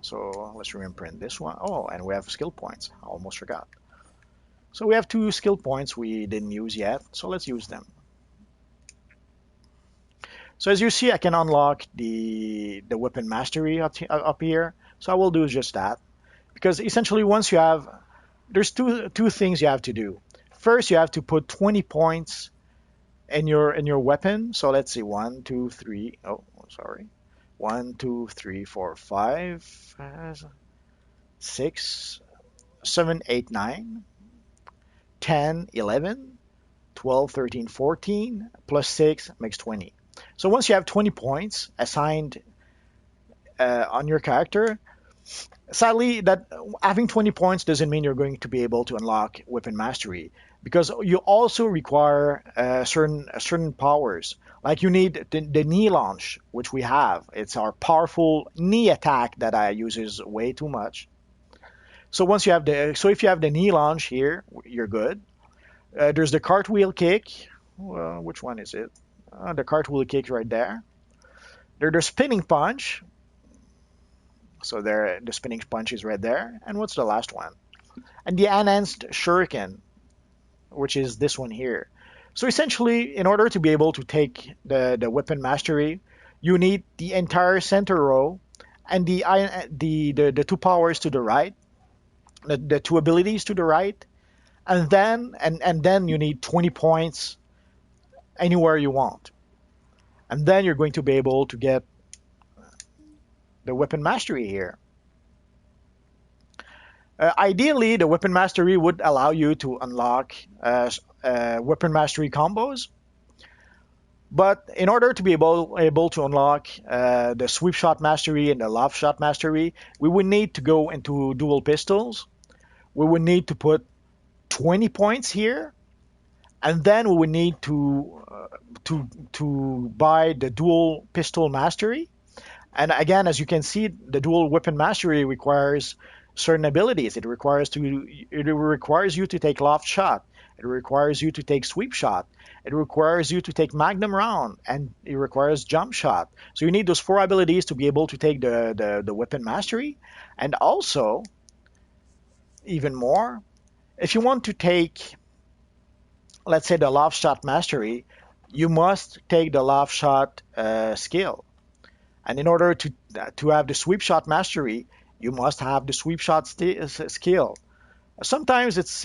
So let's re-imprint this one. Oh, and we have skill points. I almost forgot. So we have 2 skill points we didn't use yet. So let's use them. So as you see, I can unlock the weapon mastery up here. So I will do just that, because essentially once you have, there's two things you have to do. First, you have to put 20 points in your weapon. So let's see, 1, 2, 3. Oh, sorry. 1, 2, 3, 4, 5, 6, 7, 8, 9, 10, 11, 12, 13, 14, plus 6 makes 20. So once you have 20 points assigned on your character, sadly, that having 20 points doesn't mean you're going to be able to unlock weapon mastery, because you also require certain powers. Like you need the knee launch, which we have. It's our powerful knee attack that uses way too much. So if you have the knee launch here, you're good. There's the cartwheel kick. Well, which one is it? The cartwheel kick right there. There's the spinning punch. So there, the spinning punch is right there. And what's the last one? And the enhanced shuriken, which is this one here. So essentially, in order to be able to take the weapon mastery, you need the entire center row and the 2 powers to the right, the 2 abilities to the right, and then you need 20 points anywhere you want. And then you're going to be able to get the weapon mastery here. Ideally, the weapon mastery would allow you to unlock weapon mastery combos. But in order to be able to unlock the sweep shot mastery and the loft shot mastery, we would need to go into dual pistols. We would need to put 20 points here, and then we would need to buy the dual pistol mastery. And again, as you can see, the dual weapon mastery requires certain abilities. It requires you to take loft shot. It requires you to take sweep shot. It requires you to take magnum round, and it requires jump shot. So you need those 4 abilities to be able to take the weapon mastery. And also, even more, if you want to take, let's say, the loft shot mastery, you must take the loft shot skill. And in order to have the sweep shot mastery, you must have the sweep shot skill. Sometimes it's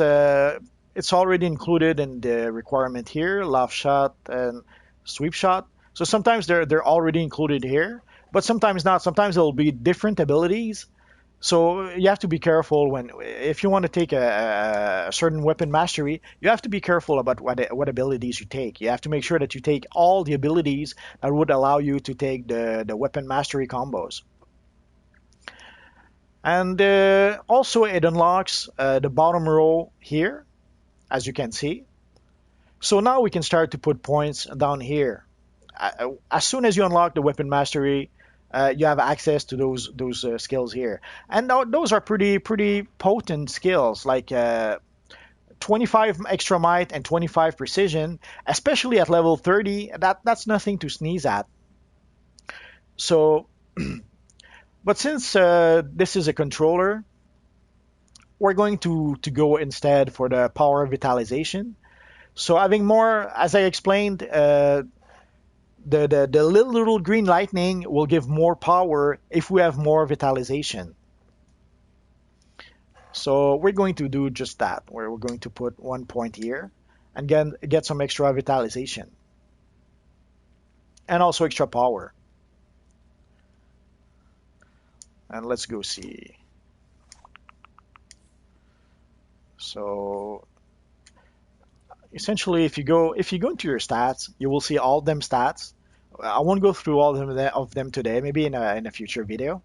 already included in the requirement here, loft shot and sweep shot. So sometimes they're already included here, but sometimes not. Sometimes there'll be different abilities. So you have to be careful if you want to take a certain weapon mastery, you have to be careful about what abilities you take. You have to make sure that you take all the abilities that would allow you to take the weapon mastery combos. And also it unlocks the bottom row here, as you can see. So now we can start to put points down here. As soon as you unlock the weapon mastery, you have access to those skills here, and those are pretty potent skills, like 25 extra might and 25 precision, especially at level 30. That's nothing to sneeze at. So, but since this is a controller, we're going to go instead for the power vitalization. So having more, as I explained, the little green lightning will give more power if we have more vitalization. So we're going to do just that, where we're going to put 1 point here and get some extra vitalization and also extra power. And let's go see. So essentially, if you go into your stats, you will see all them stats. I won't go through all of them today, maybe in a future video.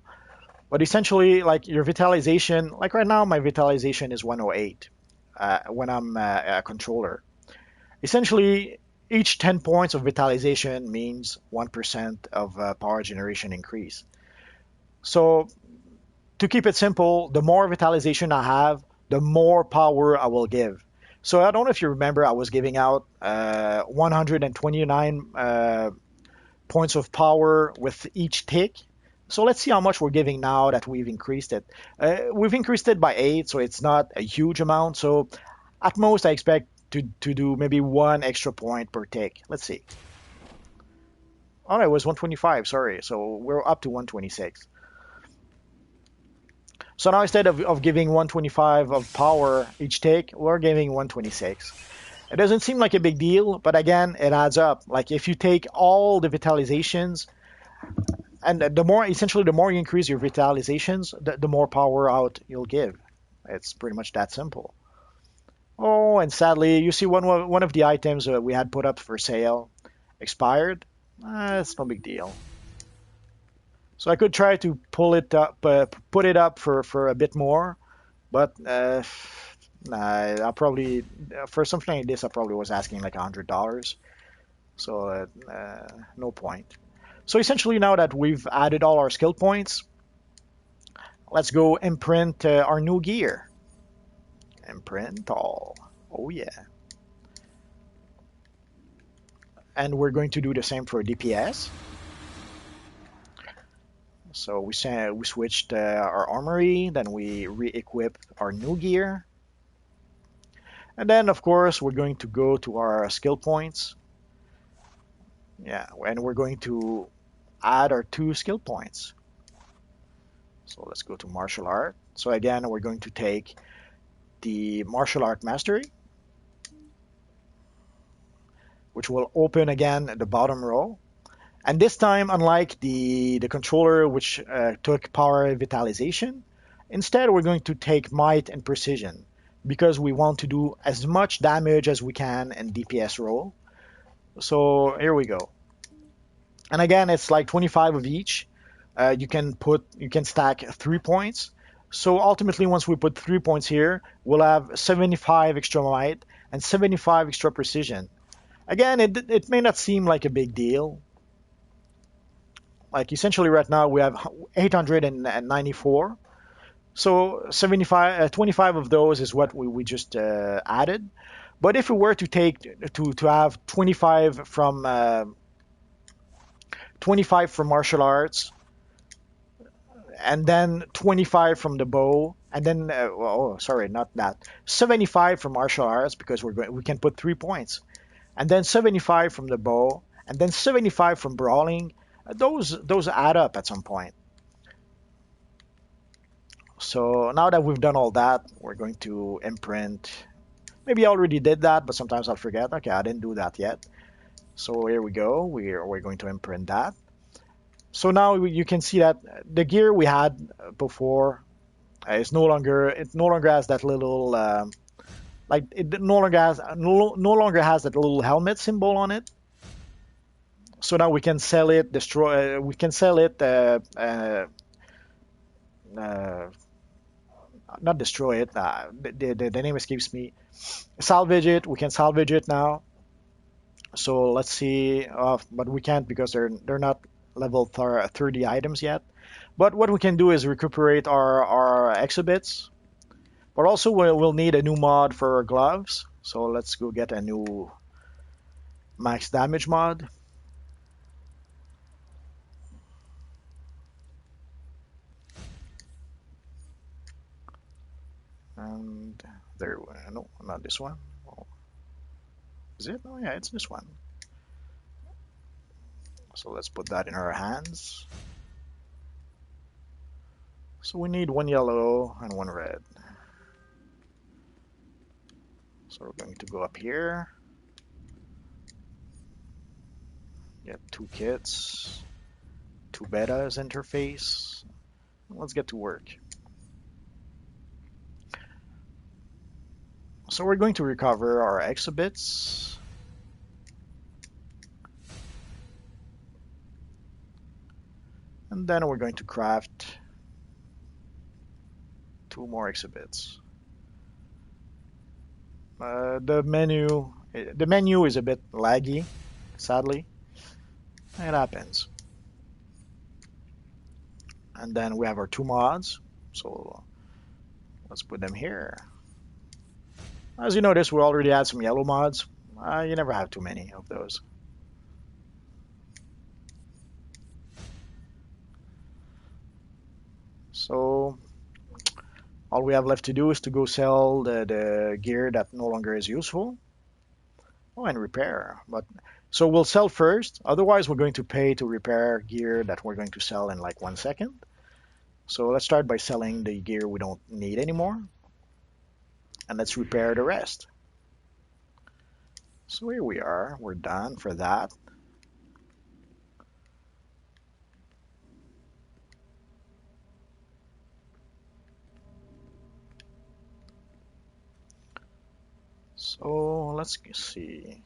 But essentially, like your vitalization, like right now, my vitalization is 108 when I'm a controller. Essentially, each 10 points of vitalization means 1% of power generation increase. So to keep it simple, the more vitalization I have, the more power I will give. So I don't know if you remember, I was giving out 129 points of power with each tick. So let's see how much we're giving now that we've increased it. We've increased it by 8, so it's not a huge amount. So at most, I expect to do maybe 1 extra point per tick. Let's see. Oh, no, it was 125, sorry. So we're up to 126. So now instead of giving 125 of power each tick, we're giving 126. It doesn't seem like a big deal, but again, it adds up. Like if you take all the vitalizations, and the more you increase your vitalizations, the more power out you'll give. It's pretty much that simple. Oh, and sadly, you see one of the items we had put up for sale expired. It's no big deal. So I could try to pull it up, put it up for a bit more, but nah, I'll probably for something like this I probably was asking like $100. So no point. So essentially, now that we've added all our skill points, let's go imprint our new gear. Imprint all. Oh yeah. And we're going to do the same for DPS. So we switched our armory, then we re-equip our new gear. And then, of course, we're going to go to our skill points. Yeah, and we're going to add our 2 skill points. So let's go to martial art. So again, we're going to take the martial art mastery, which will open again the bottom row. And this time, unlike the controller, which took power vitalization, instead we're going to take might and precision because we want to do as much damage as we can in DPS roll. So here we go. And again, it's like 25 of each. You can stack 3 points. So ultimately, once we put 3 points here, we'll have 75 extra might and 75 extra precision. Again, it may not seem like a big deal. Like essentially right now we have 894. So 25 of those is what we just added. But if we were to have 25 from 25 from martial arts, and then 25 from the bow, and then sorry, not that, 75 from martial arts because we can put 3 points, and then 75 from the bow, and then 75 from brawling. Those add up at some point. So now that we've done all that, we're going to imprint. Maybe I already did that, but sometimes I'll forget. Okay, I didn't do that yet. So here we go. We're going to imprint that. So now you can see that the gear we had before is no longer has that little it no longer has that little helmet symbol on it. So now we can sell it, destroy. We can sell it. Not destroy it. The name escapes me. Salvage it. We can salvage it now. So let's see. But we can't because they're not level 30 items yet. But what we can do is recuperate our exhibits. But also we'll need a new mod for our gloves. So let's go get a new max damage mod. And there, no, not this one. Oh, is it? Oh yeah, it's this one. So let's put that in our hands. So we need 1 yellow and 1 red. So we're going to go up here. Get 2 kits, 2 betas interface. Let's get to work. So we're going to recover our exhibits. And then we're going to craft 2 more exhibits. The menu is a bit laggy, sadly. It happens. And then we have our 2 mods. So let's put them here. As you notice, we already had some yellow mods. You never have too many of those. So all we have left to do is to go sell the gear that no longer is useful. Oh, and repair. So we'll sell first. Otherwise, we're going to pay to repair gear that we're going to sell in like 1 second. So let's start by selling the gear we don't need anymore. And let's repair the rest. So here we are. We're done for that. So let's see.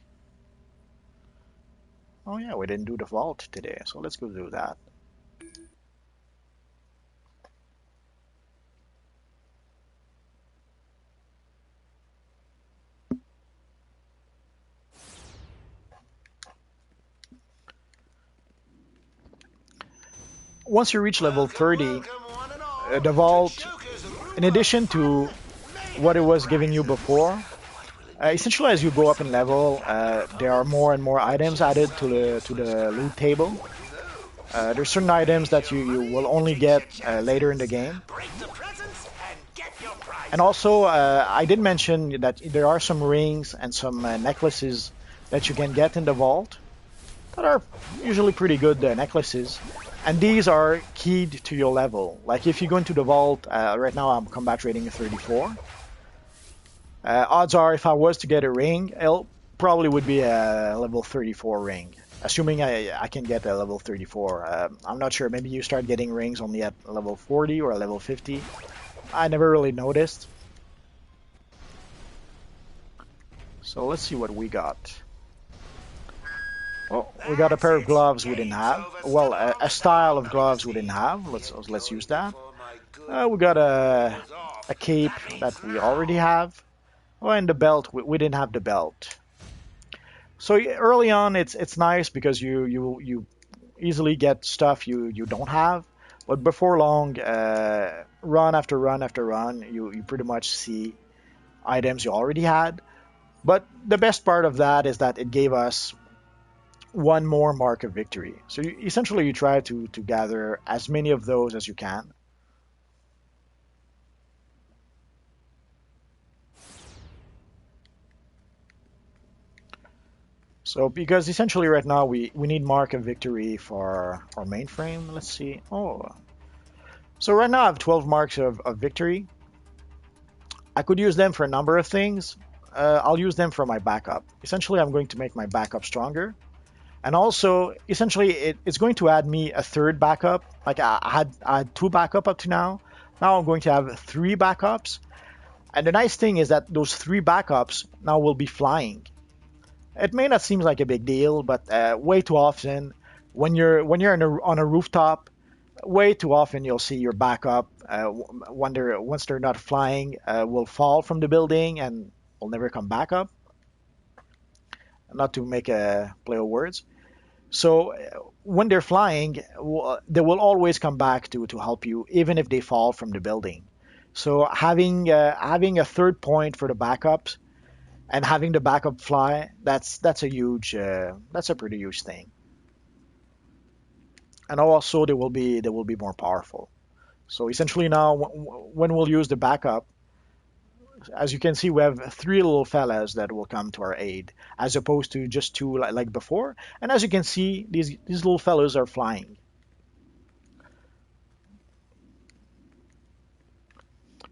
Oh yeah, we didn't do the vault today, so let's go do that. Once you reach level 30, the vault, in addition to what it was giving you before, essentially as you go up in level, there are more and more items added to the loot table. There's certain items that you will only get later in the game. And also, I did mention that there are some rings and some necklaces that you can get in the vault that are usually pretty good necklaces. And these are keyed to your level. Like if you go into the vault, right now I'm combat rating 34. Odds are if I was to get a ring, it probably would be a level 34 ring. assuming I can get a level 34. I'm not sure. Maybe you start getting rings only at level 40 or level 50. I never really noticed. So let's see what we got. Oh, we got a pair of gloves we didn't have. Well, a style of gloves we didn't have. Let's use that. We got a cape that we already have. Oh, and the belt we didn't have the belt. So early on, it's nice because you easily get stuff you don't have. But before long, run after run after run, you pretty much see items you already had. But the best part of that is that it gave us one more mark of victory. So essentially, you try to gather as many of those as you can. So because essentially right now we need mark of victory for our mainframe. Let's see. Oh, so right now I have 12 marks of victory. I could use them for a number of things. I'll use them for my backup. Essentially, I'm going to make my backup stronger. And also, essentially, it's going to add me a third backup. Like I had two backup up to now. Now I'm going to have three backups. And the nice thing is that those three backups now will be flying. It may not seem like a big deal, but way too often, when you're on a rooftop, way too often you'll see your backup once they're not flying will fall from the building and will never come back up. Not to make a play of words. So when they're flying, they will always come back to help you, even if they fall from the building. So having a third point for the backups and having the backup fly, that's a pretty huge thing. And also they will be more powerful. So essentially now, when we'll use the backup, as you can see, we have three little fellas that will come to our aid, as opposed to just two like before. And as you can see, these little fellows are flying.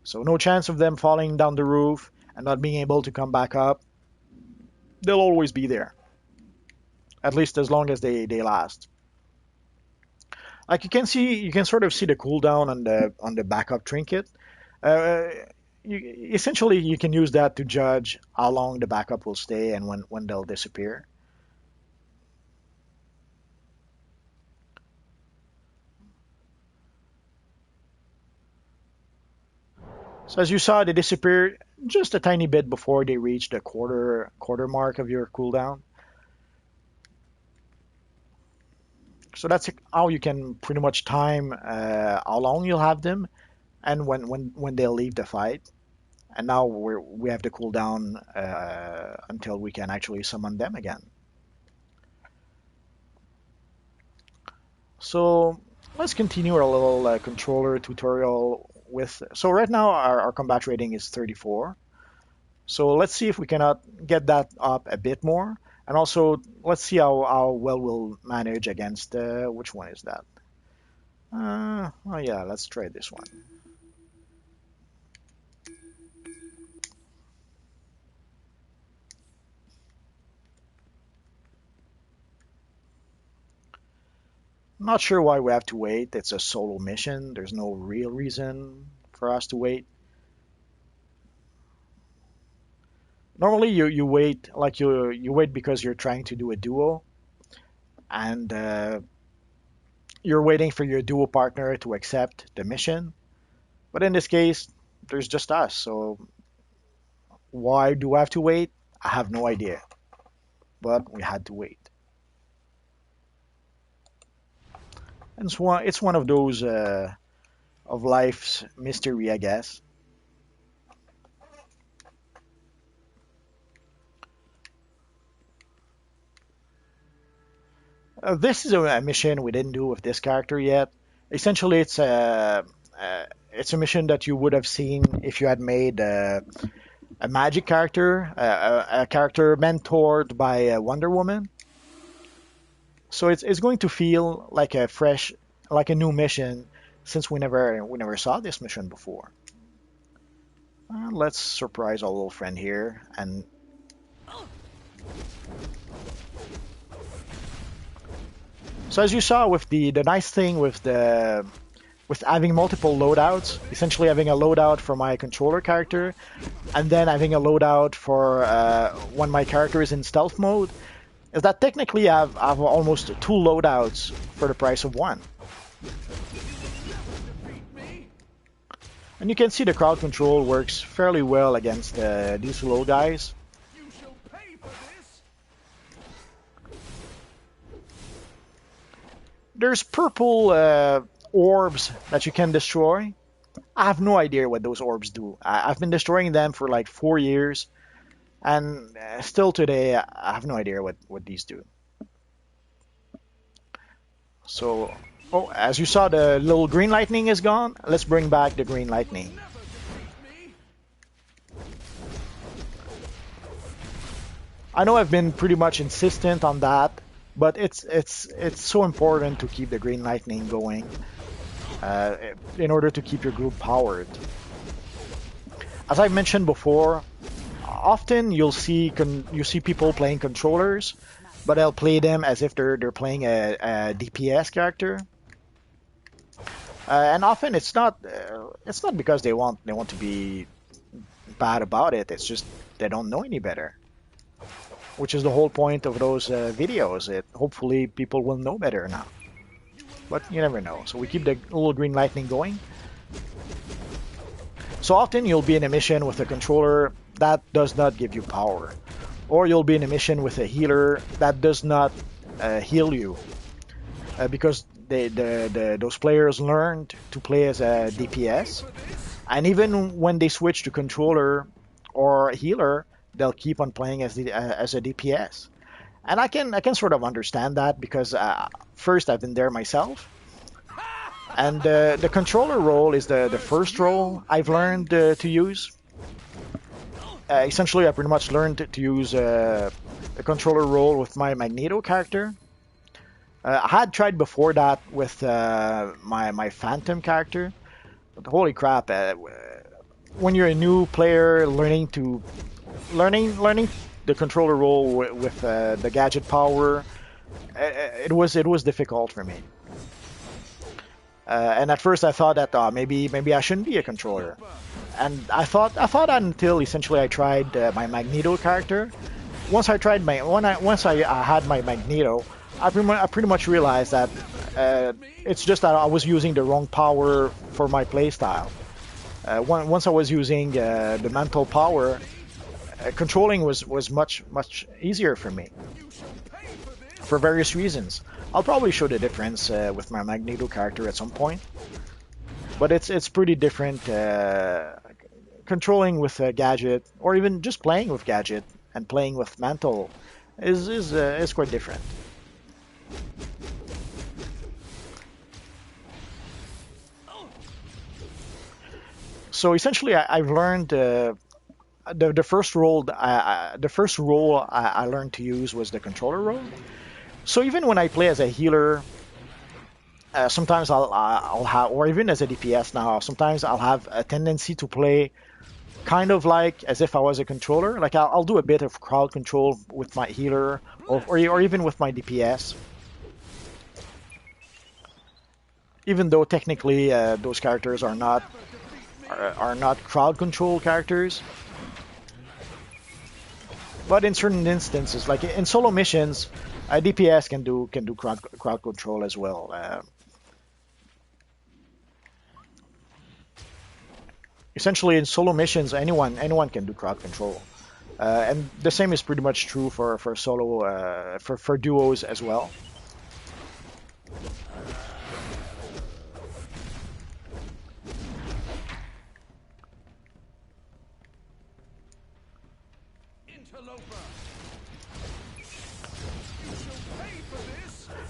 So no chance of them falling down the roof and not being able to come back up. They'll always be there, at least as long as they last. Like you can sort of see the cooldown on the backup trinket. Uh, Essentially, you can use that to judge how long the backup will stay and when they'll disappear. So as you saw, they disappeared just a tiny bit before they reach the quarter mark of your cooldown. So that's how you can pretty much time how long you'll have them and when they'll leave the fight. And now we have the cooldown until we can actually summon them again. So let's continue our little controller tutorial with. So right now our combat rating is 34. So let's see if we cannot get that up a bit more. And also let's see how well we'll manage against which one is that? Oh yeah, let's try this one. Not sure why we have to wait. It's a solo mission. There's no real reason for us to wait. Normally you wait like you wait because you're trying to do a duo and you're waiting for your duo partner to accept the mission. But in this case, there's just us. So why do I have to wait? I have no idea. But we had to wait. And it's one of those of life's mystery, I guess. This is a mission we didn't do with this character yet. Essentially, it's a mission that you would have seen if you had made a magic character, a character mentored by Wonder Woman. So it's going to feel like a fresh, like a new mission, since we never saw this mission before. Let's surprise our little friend here and So as you saw with the nice thing with having multiple loadouts, essentially having a loadout for my controller character, and then having a loadout for when my character is in stealth mode, is that technically I've almost 2 loadouts for the price of 1. And you can see the crowd control works fairly well against these low guys. There's purple orbs that you can destroy. I have no idea what those orbs do. I've been destroying them for like 4 years, and still today I have no idea what these do. So, oh, as you saw, the little green lightning is gone. Let's bring back the green lightning. I know I've been pretty much insistent on that, but it's so important to keep the green lightning going in order to keep your group powered. As I've mentioned before, often you see people playing controllers, but they'll play them as if they're playing a DPS character. And often it's not because they want to be bad about it. It's just they don't know any better, which is the whole point of those videos. Hopefully people will know better now, but you never know. So we keep the little green lightning going. So often you'll be in a mission with a controller that does not give you power, or you'll be in a mission with a healer that does not heal you, because those players learned to play as a DPS, and even when they switch to controller or healer, they'll keep on playing as a DPS. And I can sort of understand that, because first I've been there myself, and the controller role is the first role I've learned to use. Essentially, I pretty much learned to use the controller role with my Magneto character. I had tried before that with my Phantom character, but holy crap! When you're a new player learning the controller role with the gadget power, it was difficult for me. And at first I thought that maybe I shouldn't be a controller, and I thought that until essentially I tried my Magneto character. Once I had my Magneto, I pretty much realized that it's just that I was using the wrong power for my playstyle. Once I was using the mental power, controlling was much easier for me, for various reasons. I'll probably show the difference with my Magneto character at some point, but it's pretty different controlling with a gadget, or even just playing with gadget and playing with mental is quite different. So essentially, I've learned the first role I learned to use was the controller role. So even when I play as a healer, sometimes I'll have, or even as a DPS now, sometimes I'll have a tendency to play kind of like as if I was a controller. Like I'll do a bit of crowd control with my healer, or even with my DPS. Even though technically those characters are not crowd control characters. But in certain instances, like in solo missions, DPS can do crowd control as well. Essentially, in solo missions, anyone can do crowd control, and the same is pretty much true for solo for duos as well.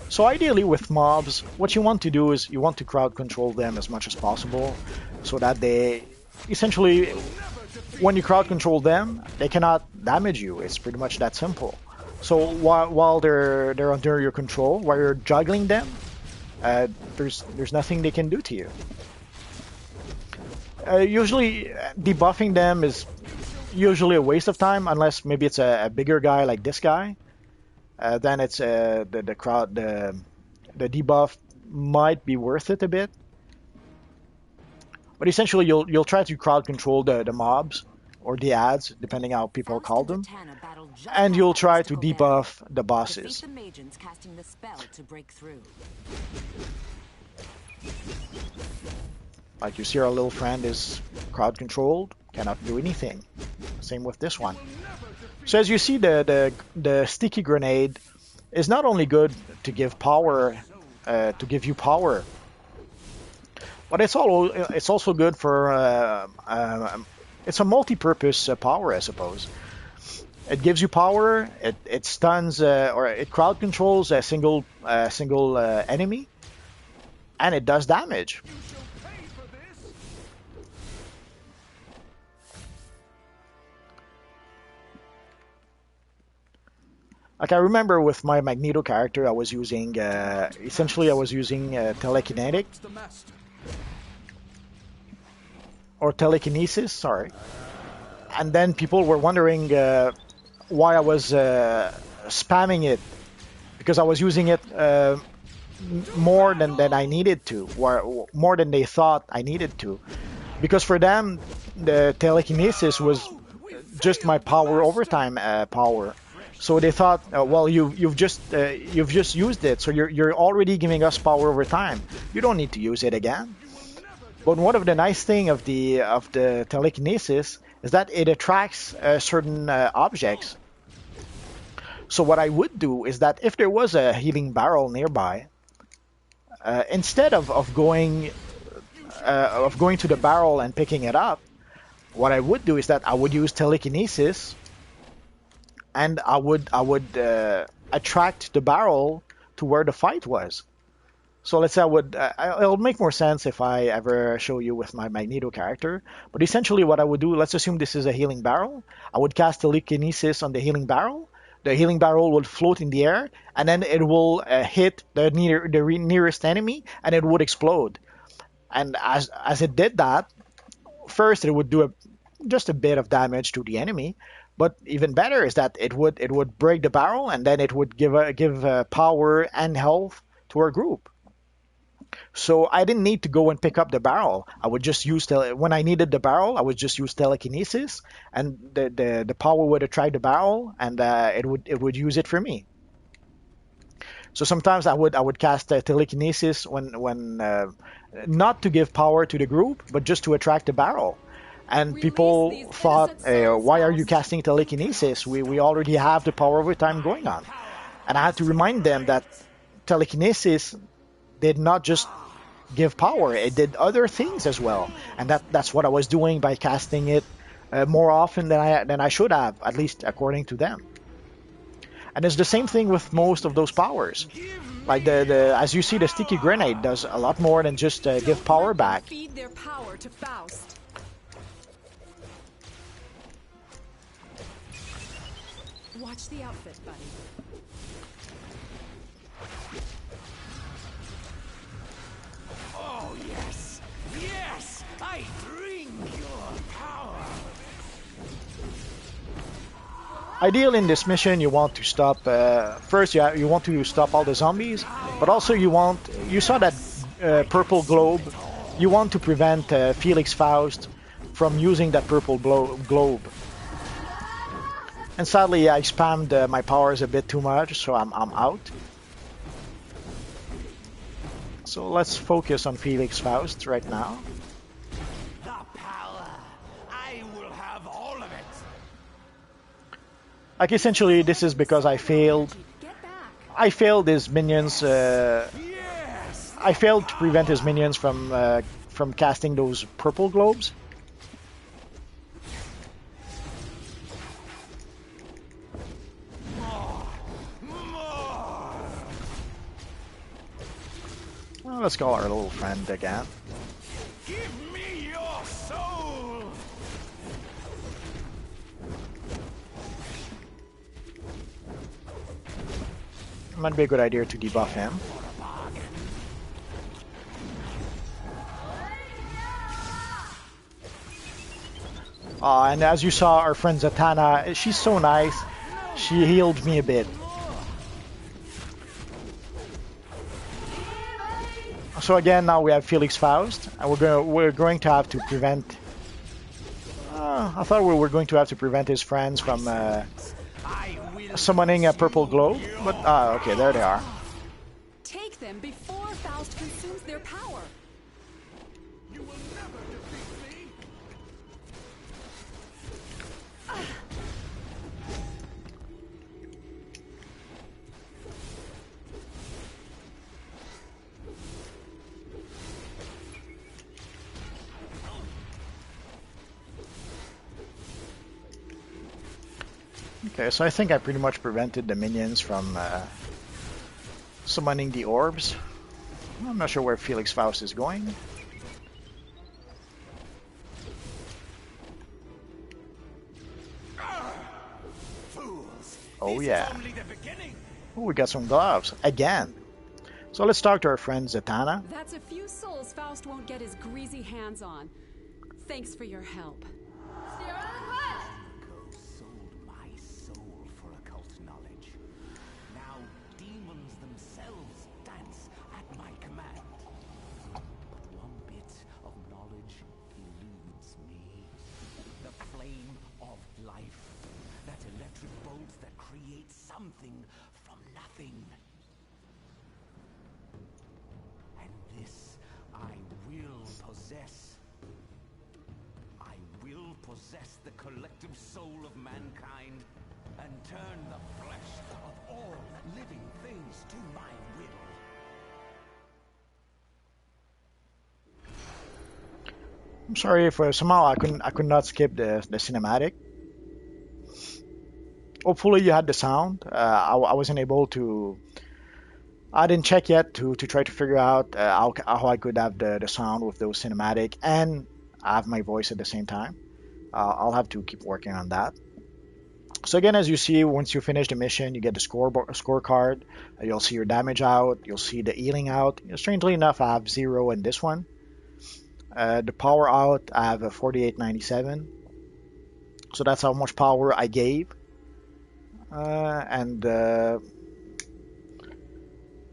So ideally with mobs, what you want to do is you want to crowd control them as much as possible, so that they essentially, when you crowd control them, they cannot damage you. It's pretty much that simple. So while they're under your control, while you're juggling them, there's nothing they can do to you. Usually debuffing them is usually a waste of time, unless maybe it's a bigger guy like this guy. Then it's the the debuff might be worth it a bit. But essentially, you'll try to crowd control the mobs or the ads, depending how people call them, and you'll try to debuff the bosses. Defeat the Magians casting the spell to break through. Like you see, our little friend is crowd controlled, cannot do anything. Same with this one. So as you see, the sticky grenade is not only good to give power, to give you power, but it's also good for it's a multi-purpose power, I suppose. It gives you power. It stuns or it crowd controls a single enemy, and it does damage. Like I remember with my Magneto character, I was using essentially telekinetic or telekinesis, sorry. And then people were wondering why I was spamming it, because I was using it more than I needed to, or more than they thought I needed to. Because for them, the telekinesis was just my power overtime power. So they thought, well, you've just used it, so you're already giving us power over time. You don't need to use it again. But one of the nice thing of the telekinesis is that it attracts certain objects. So what I would do is that if there was a healing barrel nearby, instead of going to the barrel and picking it up, what I would do is that I would use telekinesis. And I would attract the barrel to where the fight was. So let's say it'll make more sense if I ever show you with my Magneto character. But essentially what I would do, let's assume this is a healing barrel. I would cast telekinesis on the healing barrel. The healing barrel would float in the air, and then it will hit the nearest enemy, and it would explode. And as it did that, first it would do just a bit of damage to the enemy. But even better is that it would break the barrel, and then it would give power and health to our group. So I didn't need to go and pick up the barrel. I would just use when I needed the barrel, I would just use telekinesis, and the power would attract the barrel, and it would use it for me. So sometimes I would cast telekinesis when not to give power to the group, but just to attract the barrel. And people thought, why are you casting telekinesis? We already have the power over time going on. And I had to remind them that telekinesis did not just give power, it did other things as well. And that's what I was doing by casting it more often than I should have, at least according to them. And it's the same thing with most of those powers. Like as you see, the sticky grenade does a lot more than just give power back. Feed their power to Faust. Watch the outfit, buddy. Oh, yes! Yes! I drink your power! Ideal in this mission, you want to stop. First, you want to stop all the zombies, but also you saw that purple globe. You want to prevent Felix Faust from using that purple globe. And sadly, I spammed my powers a bit too much, so I'm out. So let's focus on Felix Faust right now. The power! I will have all of it! Like essentially, this is because I failed. I failed his minions. I failed to prevent his minions from casting those purple globes. Well, let's call our little friend again. Give me your soul! Might be a good idea to debuff him. And as you saw, our friend Zatanna, she's so nice. She healed me a bit. So again, now we have Felix Faust, and we're going to have to prevent. I thought we were going to have to prevent his friends from summoning a purple globe, but okay, there they are. Take them before Faust consumes their power. You will never defeat me. Okay, so I think I pretty much prevented the minions from summoning the orbs. I'm not sure where Felix Faust is going. Fools. Oh This yeah. is only the beginning. Oh, we got some gloves again. So let's talk to our friend Zatanna. That's a few souls Faust won't get his greasy hands on. Thanks for your help. Sold my soul for occult knowledge. Now demons themselves dance at my command. But one bit of knowledge eludes me. The flame of life. That electric bolt that creates something from nothing. And this I will possess. I will possess the collective soul of mankind and turn the flesh of all living things to my will. I'm sorry if somehow I could not skip the cinematic. Hopefully you had the sound. I wasn't able to. I didn't check yet to try to figure out how I could have the sound with those cinematic and have my voice at the same time. I'll have to keep working on that. So again, as you see, once you finish the mission, you get the scorecard. You'll see your damage out. You'll see the healing out. Strangely enough, I have 0 in this one. The power out, I have a 4897. So that's how much power I gave. And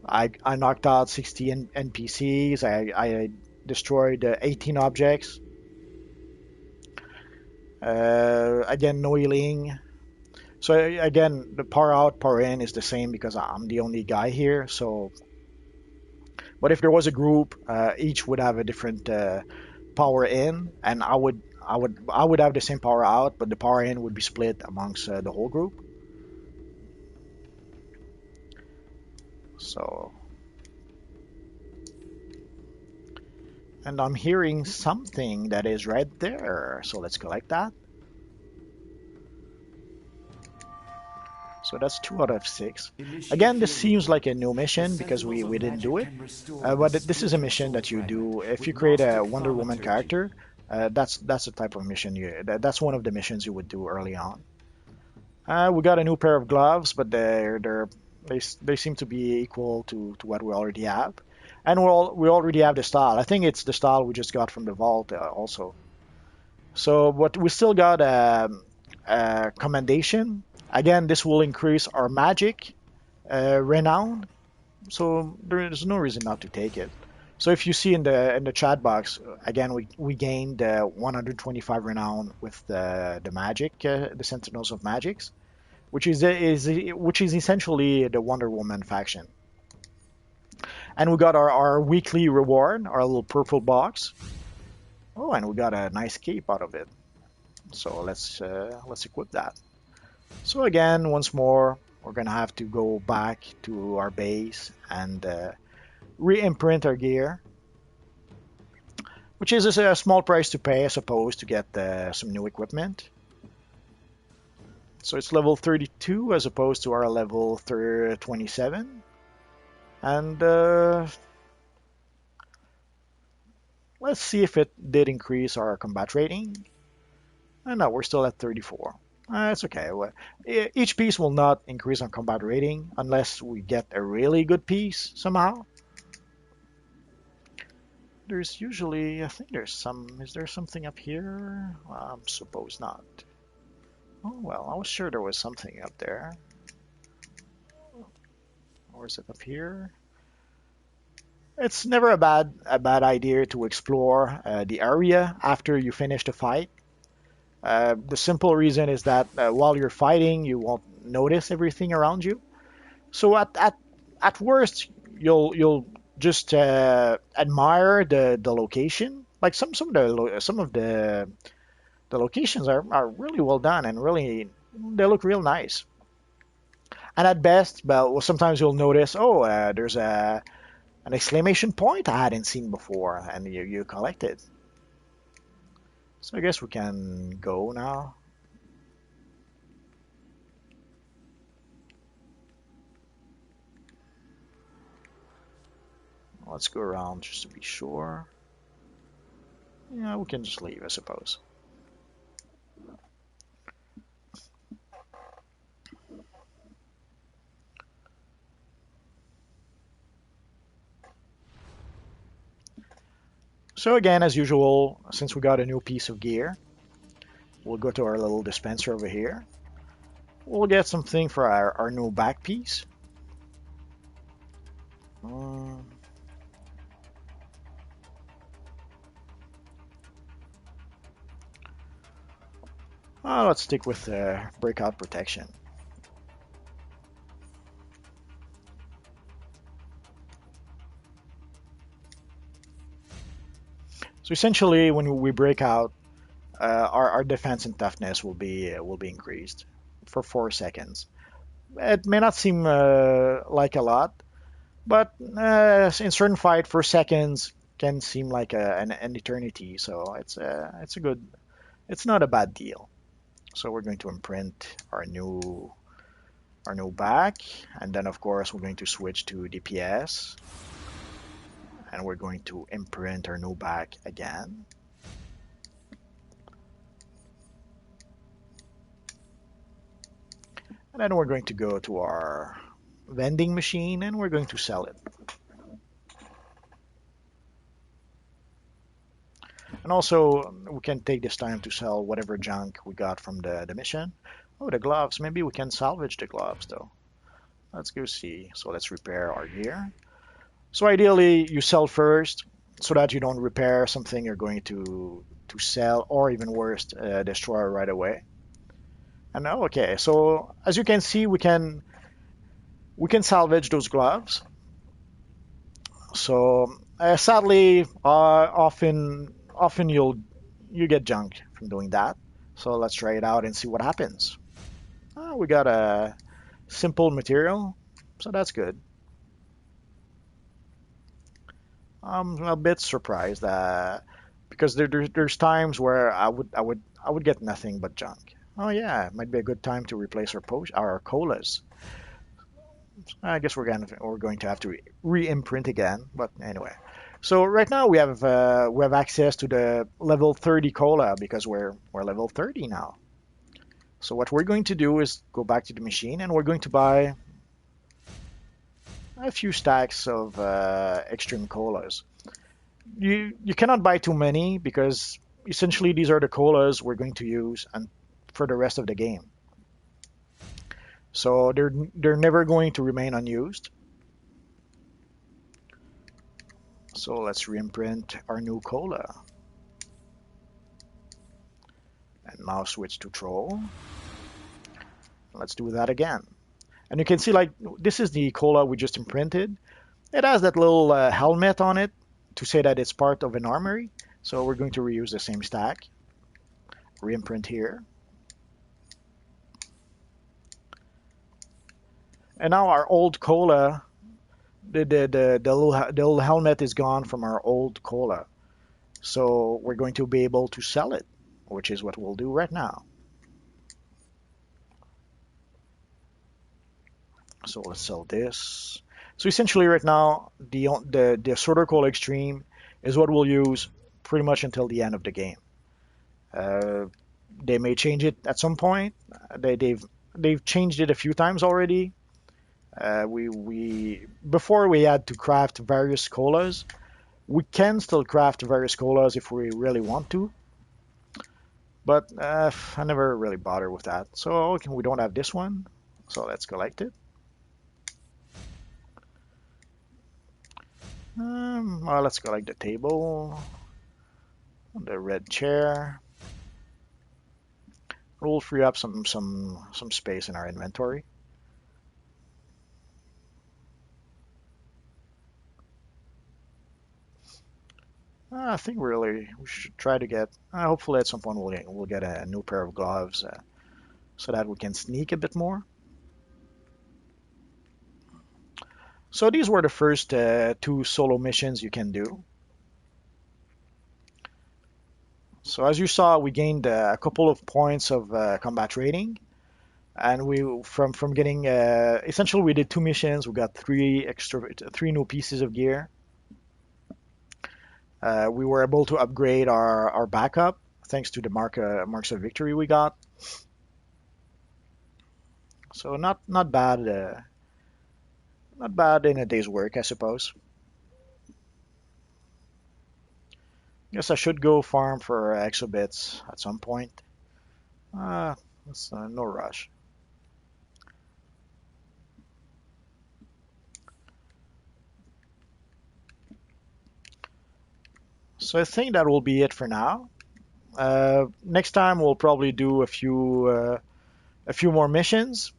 I knocked out 60 NPCs. I destroyed 18 objects. Again, no healing. So again, the power out, power in is the same because I'm the only guy here. So, but if there was a group, each would have a different power in, and I would have the same power out, but the power in would be split amongst the whole group. So, and I'm hearing something that is right there. So let's collect that. So that's 2 out of 6. Again, this seems like a new mission because we didn't do it. But this is a mission that you do if you create a Wonder Woman character. That's the type of mission that's one of the missions you would do early on. We got a new pair of gloves, but they seem to be equal to what we already have. And we already have the style. I think it's the style we just got from the vault also. So, but we still got a commendation. Again, this will increase our magic renown, so there is no reason not to take it. So if you see in the chat box, again we gained 125 renown with the magic, the Sentinels of Magics, which is essentially the Wonder Woman faction. And we got our weekly reward, our little purple box. Oh, and we got a nice cape out of it. So let's equip that. So again, once more, we're gonna have to go back to our base and re-imprint our gear, which is a small price to pay, I suppose, to get some new equipment. So it's level 32 as opposed to our level 27. And let's see if it did increase our combat rating. No, we're still at 34. It's okay. Each piece will not increase on combat rating unless we get a really good piece somehow. There's usually, I think there's some, is there something up here? Suppose not. Oh, well, I was sure there was something up there. Or is it up here? It's never a bad idea to explore the area after you finish the fight. The simple reason is that while you're fighting, you won't notice everything around you. So at worst, you'll just admire the location. Like some of the locations are really well done and really they look real nice. And at best, well, sometimes you'll notice, oh, there's an exclamation point I hadn't seen before, and you collect it. So I guess we can go now. Let's go around just to be sure. Yeah, we can just leave, I suppose. So again, as usual, since we got a new piece of gear, we'll go to our little dispenser over here. We'll get something for our new back piece. Um, let's stick with breakout protection. So essentially, when we break out, our defense and toughness will be increased for 4 seconds. It may not seem like a lot, but in certain fight, 4 seconds can seem like an eternity. So it's a good, it's not a bad deal. So we're going to imprint our new back, and then of course we're going to switch to DPS, and we're going to imprint our new back again. And then we're going to go to our vending machine and we're going to sell it. And also, we can take this time to sell whatever junk we got from the mission. Oh, the gloves. Maybe we can salvage the gloves, though. Let's go see. So let's repair our gear. So ideally, you sell first so that you don't repair something you're going to sell, or even worse, destroy right away. And now, okay, so as you can see, we can salvage those gloves. So sadly, often you get junk from doing that. So let's try it out and see what happens. We got a simple material, so that's good. I'm a bit surprised because there's times where I would get nothing but junk. Oh yeah, it might be a good time to replace our colas. I guess we're going to have to re-imprint again, but anyway. So right now we have access to the level 30 cola because we're level 30 now. So what we're going to do is go back to the machine and we're going to buy a few stacks of extreme colas. You cannot buy too many because essentially these are the colas we're going to use and for the rest of the game. So they're never going to remain unused. So let's reimprint our new cola. And now switch to troll. Let's do that again. And you can see like this is the cola we just imprinted. It has that little helmet on it to say that it's part of an armory. So we're going to reuse the same stack. Reimprint here. And now our old cola, the little helmet is gone from our old cola. So we're going to be able to sell it, which is what we'll do right now. So let's sell this. So essentially right now, the Sorter Cola Extreme is what we'll use pretty much until the end of the game. Uh, they may change it at some point. They've changed it a few times already. We before we had to craft various colas. We can still craft various colas if we really want to, but I never really bother with that. So okay, we don't have this one, so let's collect it. Well, let's collect the table, the red chair. We'll free up some space in our inventory. I think really we should try to get. Hopefully, at some point we'll get a new pair of gloves so that we can sneak a bit more. So these were the first two solo missions you can do. So as you saw, we gained a couple of points of combat rating, and we from getting essentially we did two missions. We got three new pieces of gear. We were able to upgrade our backup thanks to the marks of victory we got. So not bad, not bad in a day's work, I suppose. Guess I should go farm for exobits at some point. It's no rush. So I think that will be it for now. Next time we'll probably do a few more missions.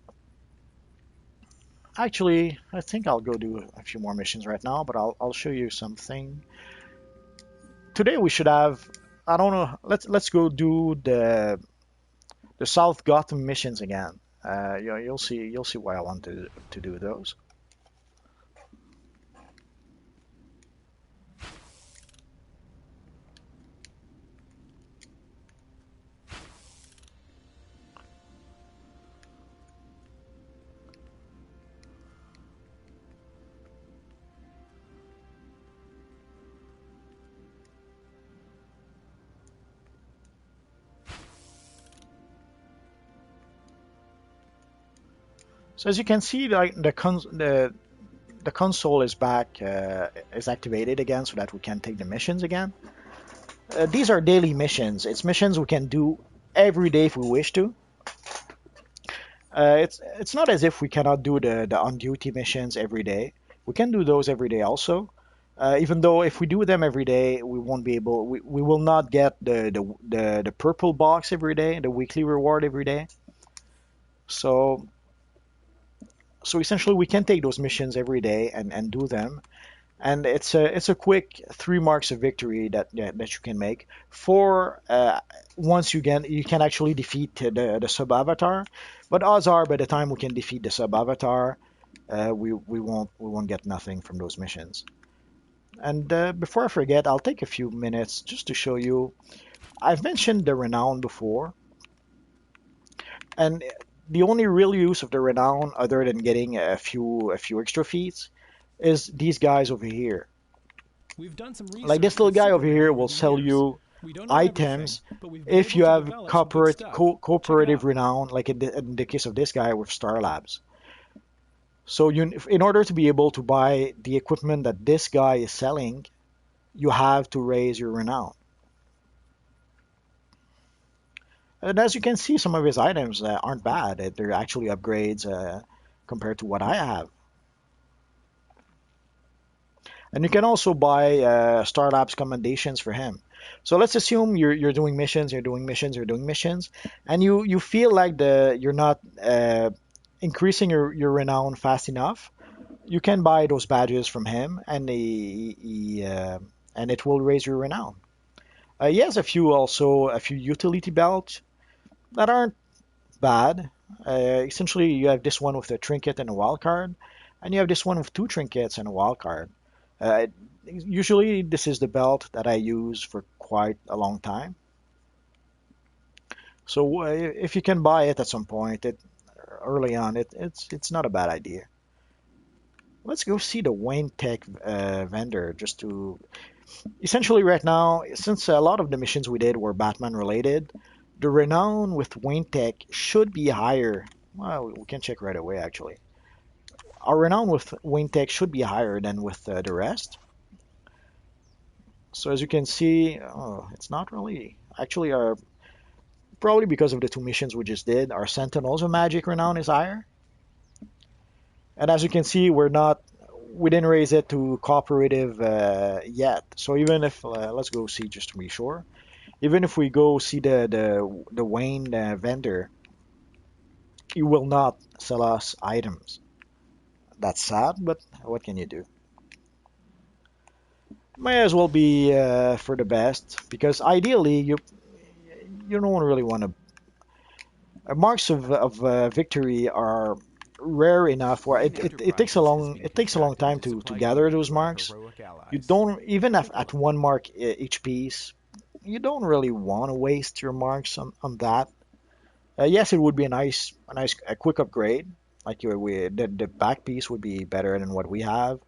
Actually, I think I'll go do a few more missions right now, but I'll show you something. Today we should have, I don't know, let's go do the South Gotham missions again. You'll see why I want to do those. So as you can see, like the console is back, is activated again, so that we can take the missions again. These are daily missions. It's missions we can do every day if we wish to. It's not as if we cannot do the on duty missions every day. We can do those every day also. Even though if we do them every day, we won't be able. We will not get the purple box every day, the weekly reward every day. So essentially we can take those missions every day and do them, and it's a quick 3 marks of victory that you can make for once you can actually defeat the sub avatar, but odds are by the time we can defeat the sub avatar, we won't get nothing from those missions. And before I forget, I'll take a few minutes just to show you. I've mentioned the renown before, and the only real use of the renown, other than getting a few extra feats, is these guys over here. We've done some Like this little guy over here will sell you items if you have cooperative renown, like in the case of this guy with Star Labs. So in order to be able to buy the equipment that this guy is selling, you have to raise your renown. And as you can see, some of his items aren't bad. They're actually upgrades compared to what I have. And you can also buy Star Labs commendations for him. So let's assume you're doing missions, you're doing missions, and you feel like you're not increasing your renown fast enough. You can buy those badges from him, and and it will raise your renown. He has a few utility belts that aren't bad. Essentially, you have this one with a trinket and a wild card, and you have this one with two trinkets and a wild card. Uh, Usually, this is the belt that I use for quite a long time. So if you can buy it at some point, early on, it's not a bad idea. Let's go see the Wayne Tech vendor just to essentially right now, since a lot of the missions we did were Batman related, the renown with Wayne Tech should be higher. Well, we can check right away actually. Our renown with Wayne Tech should be higher than with the rest. So as you can see, oh, it's not really. Actually, our probably because of the two missions we just did, our Sentinels of Magic renown is higher. And as you can see, we didn't raise it to cooperative yet. So even if let's go see just to be sure. Even if we go see the Wayne vendor, he will not sell us items. That's sad, but what can you do? May as well be for the best because ideally you don't really want to. Marks of victory are rare enough where it takes a long time to gather those marks. You don't even at one mark each piece. You don't really want to waste your marks on that. Yes, it would be a quick upgrade. Like the back piece would be better than what we have.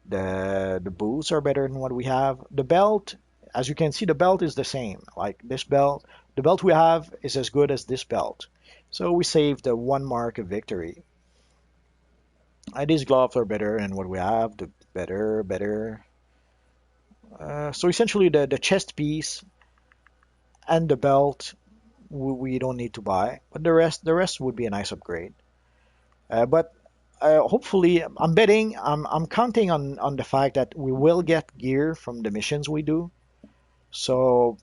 The boots are better than what we have. The belt, as you can see, the belt is the same. Like this belt, the belt we have is as good as this belt. So we saved the one mark of victory. These gloves are better than what we have. The better. So essentially, the chest piece and the belt we don't need to buy, but the rest would be a nice upgrade. But hopefully, I'm counting on the fact that we will get gear from the missions we do. So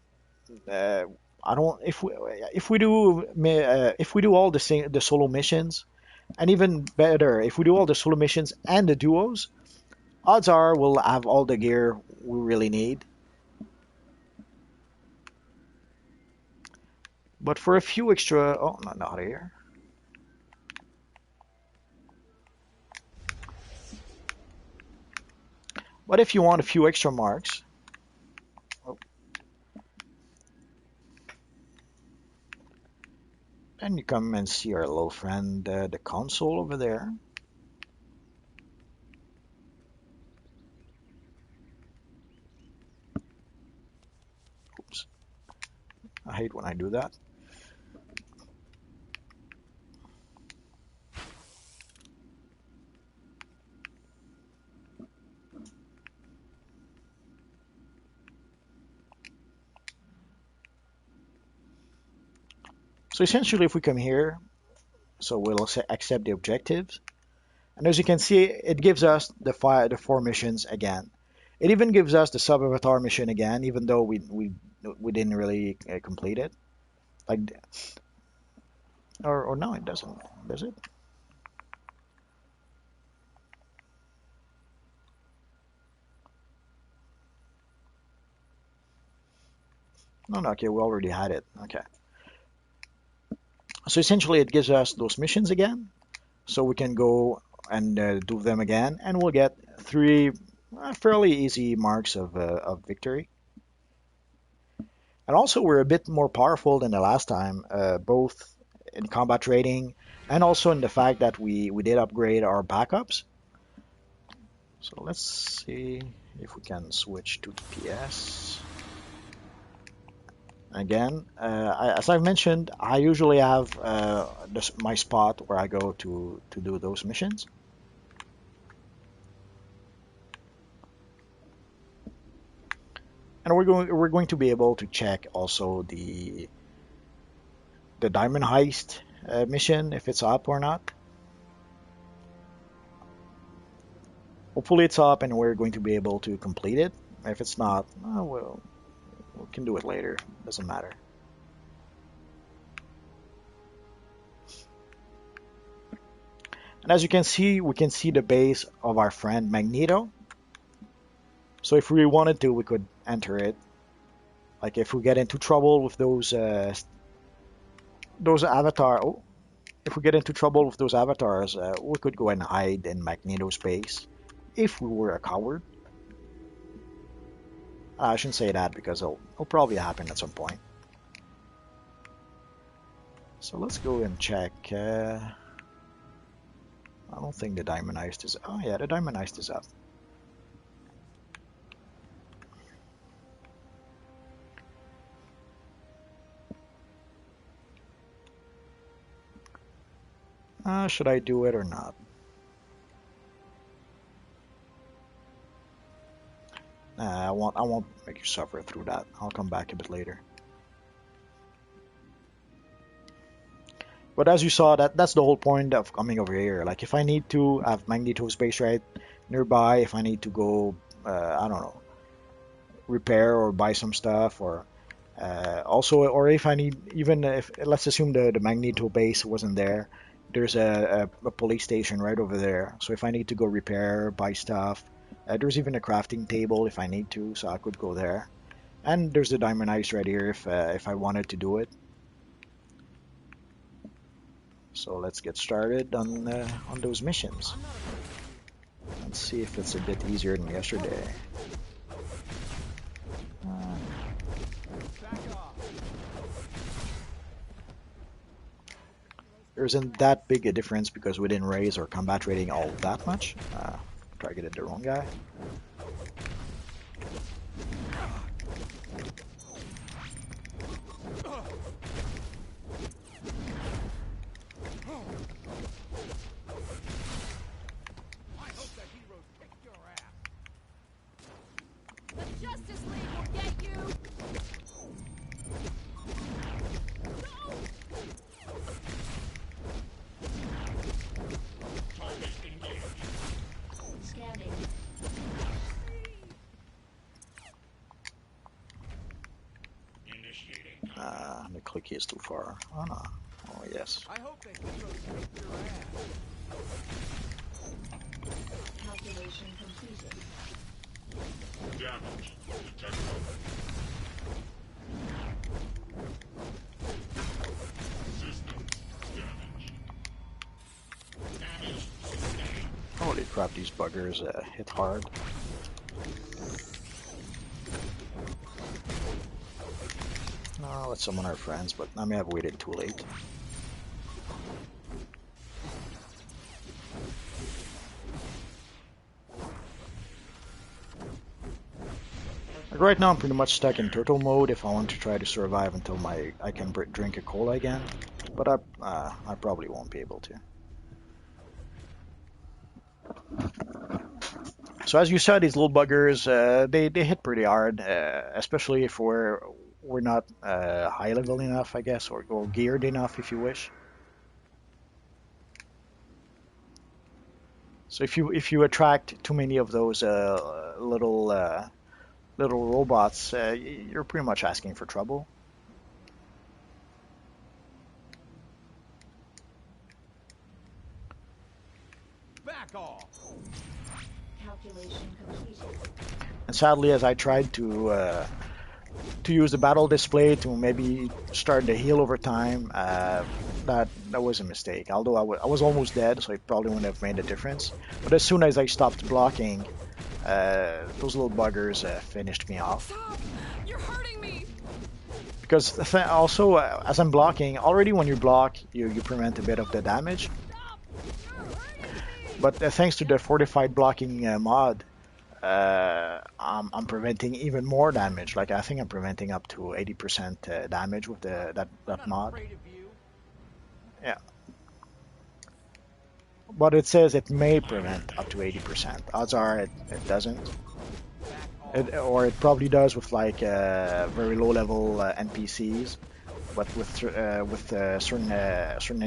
I don't if we do all the solo missions, and even better if we do all the solo missions and the duos, odds are we'll have all the gear we really need. But for a few extra, oh, not here. But if you want a few extra marks, oh, then you come and see our little friend, the console over there. Oops, I hate when I do that. So essentially, if we come here, so we'll accept the objectives, and as you can see, it gives us the four missions again. It even gives us the sub avatar mission again, even though we didn't really complete it. Like, or no, it doesn't, does it? No, no, okay, we already had it. Okay. So essentially, it gives us those missions again, so we can go and do them again, and we'll get three fairly easy marks of victory. And also, we're a bit more powerful than the last time, both in combat rating and also in the fact that we did upgrade our backups. So let's see if we can switch to DPS. Again, as I've mentioned, I usually have my spot where I go to do those missions. And we're going to be able to check also the diamond heist mission if it's up or not. Hopefully it's up and we're going to be able to complete it. If it's not, well, we can do it later. Doesn't matter. And as you can see, we can see the base of our friend Magneto. So if we wanted to, we could enter it. Like if we get into trouble with those avatar. Oh, if we get into trouble with those avatars, we could go and hide in Magneto's base if we were a coward. I shouldn't say that because it'll probably happen at some point. So let's go and check. I don't think the diamond heist is. Oh yeah, the diamond heist is up. Should I do it or not? I won't make you suffer through that. I'll come back a bit later. But as you saw, that's the whole point of coming over here. Like if I need to have Magneto's base right, nearby if I need to go, I don't know, repair or buy some stuff, or also, or if I need, even if, let's assume the Magneto base wasn't there, there's a police station right over there. So if I need to go repair, buy stuff, there's even a crafting table if I need to, so I could go there. And there's the diamond ice right here if I wanted to do it. So let's get started on those missions. Let's see if it's a bit easier than yesterday. There isn't that big a difference because we didn't raise our combat rating all that much. Targeted the wrong guy. The clicky is too far. Oh no. Oh yes. I hope the heroes kick your ass. Calculation completed. Damage detected. Systems damage. Damage sustained. Holy crap, these buggers hit hard. No, let's summon our friends, but I may have waited too late. Like right now I'm pretty much stuck in turtle mode if I want to try to survive until I can drink a cola again, but I probably won't be able to. So as you saw, these little buggers, they hit pretty hard, especially if we're not high level enough, I guess, or geared enough, if you wish. So if you attract too many of those little robots, you're pretty much asking for trouble. Back off. Calculation completed. And sadly, as I tried to use the battle display to maybe start the heal over time, that was a mistake. Although I was almost dead, so it probably wouldn't have made a difference. But as soon as I stopped blocking, those little buggers finished me off. Stop! You're hurting me! Because also, as I'm blocking, already when you block, you prevent a bit of the damage. Stop! You're hurting me! But thanks to the fortified blocking mod, I'm preventing even more damage. Like I think I'm preventing up to 80% damage with that mod. Afraid of you. Yeah. But it says it may prevent up to 80%. Odds are it doesn't. Or it probably does with like very low level NPCs. But with certain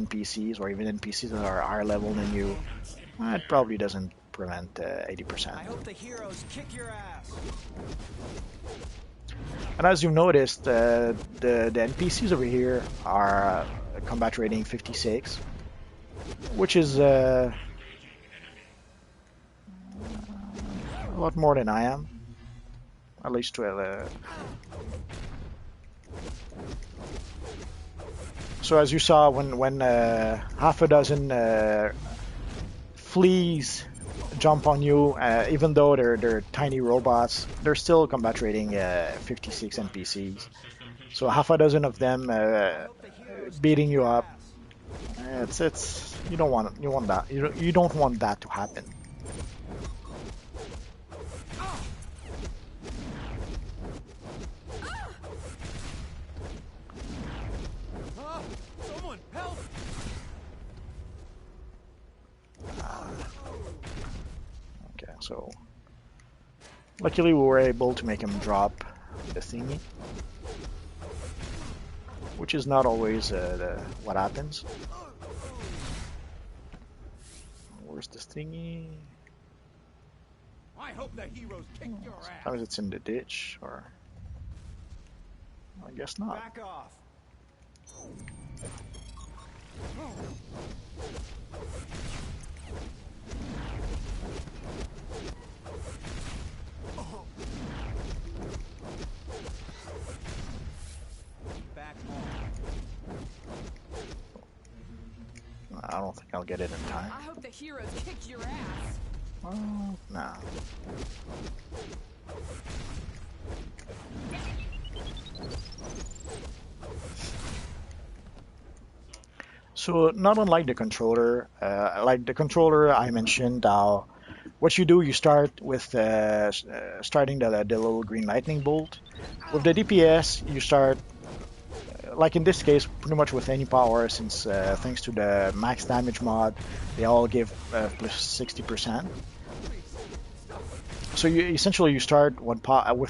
NPCs or even NPCs that are higher level than you, it probably doesn't prevent 80%. I hope the heroes kick your ass. And as you've noticed, the NPCs over here are combat rating 56, which is a lot more than I am. At least 12. So as you saw, when half a dozen fleas jump on you, even though they're tiny robots, they're still combat rating 56 NPCs. So half a dozen of them beating you up. It's you don't want that. You don't want that to happen. Someone help! Okay, so luckily we were able to make him drop the thingy, which is not always what happens. Where's this thingy? I hope the heroes kick your ass. Sometimes it's in the ditch, or I guess not. Back off. Back off. I don't think I'll get it in time. I hope the heroes kick your ass. Oh, no. So not unlike the controller, I mentioned, what you do, you start with starting the little green lightning bolt. With the DPS, you start, like in this case, pretty much with any power, since thanks to the max damage mod, they all give plus 60%. So essentially you start with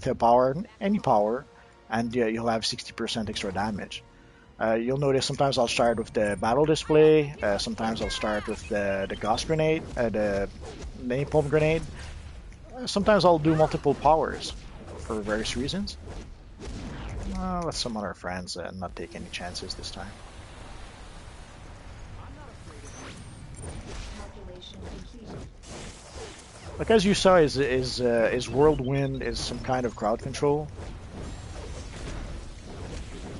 a power, any power, and you'll have 60% extra damage. You'll notice sometimes I'll start with the battle display, sometimes I'll start with the gauss grenade, the napalm grenade. Sometimes I'll do multiple powers for various reasons. Let's summon our friends and not take any chances this time. Calculation completed. Like as you saw, is Whirlwind is some kind of crowd control.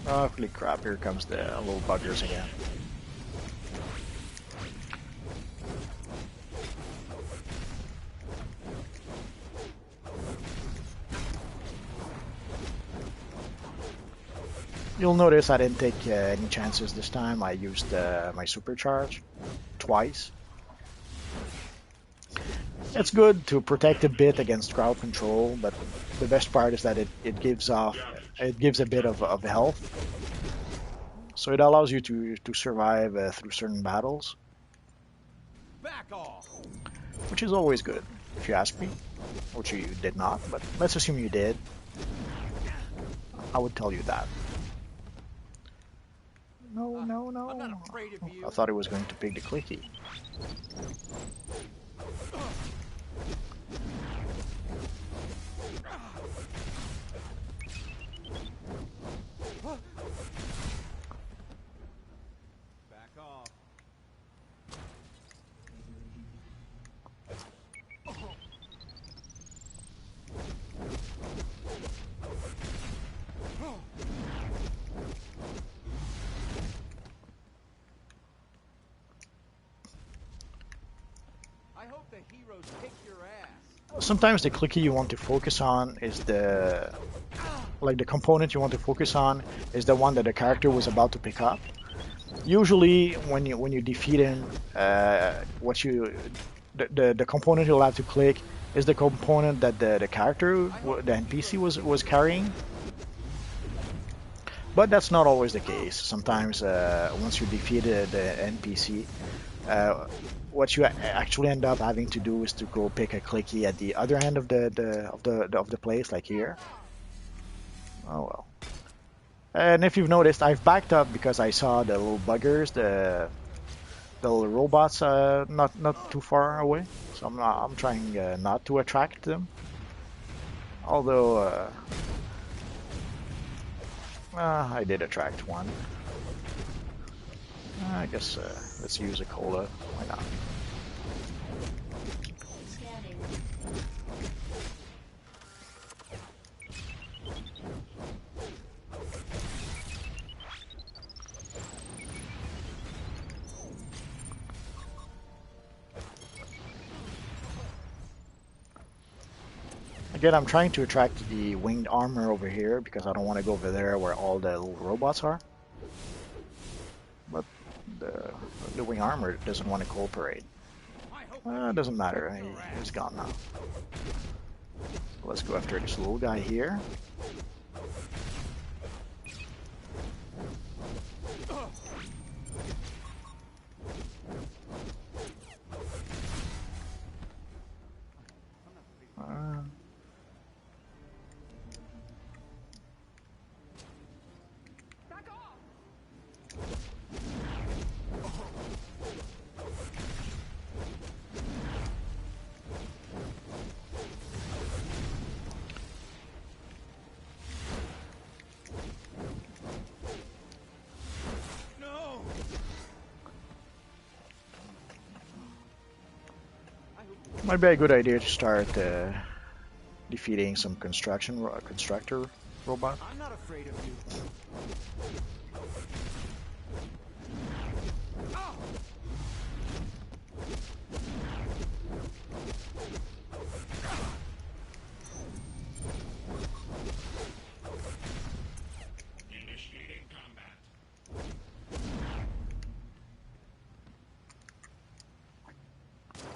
Oh, holy crap, here comes the little buggers again. You'll notice I didn't take any chances this time. I used my supercharge twice. It's good to protect a bit against crowd control, but the best part is that it gives a bit of health. So it allows you to survive through certain battles, Back off. which is always good, if you ask me, which you did not, but let's assume you did. I would tell you that. No, no, no. I'm not afraid of you. I thought it was going to pick the clicky. Back off. I hope the heroes kick your ass. Sometimes the clicky you want to focus on is the component you want to focus on is the one that the character was about to pick up. Usually, when you defeat him, the component you'll have to click is the component that the character, the NPC was carrying. But that's not always the case. Sometimes, once you defeat the NPC, what you actually end up having to do is to go pick a clicky at the other end of the place, like here. Oh well. And if you've noticed, I've backed up because I saw the little buggers, the little robots, not too far away. So I'm trying not to attract them. Although I did attract one. I guess let's use a cola. Why not? Scanning. Again, I'm trying to attract the winged armor over here because I don't want to go over there where all the little robots are. But the winged armor doesn't want to cooperate. It doesn't matter. He's gone now. Let's go after this little guy here. Might be a good idea to start defeating some constructor robot. I'm not afraid of you. Initiating combat.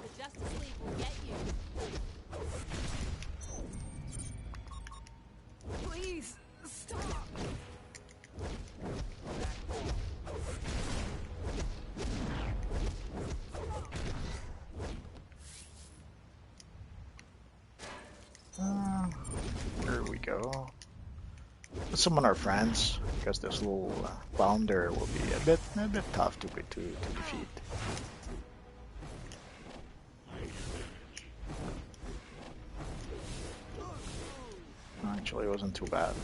The Justice League will get you. Please, stop! There we go. Let's summon our friends, because this little founder will be a bit tough to defeat. Actually, it wasn't too bad.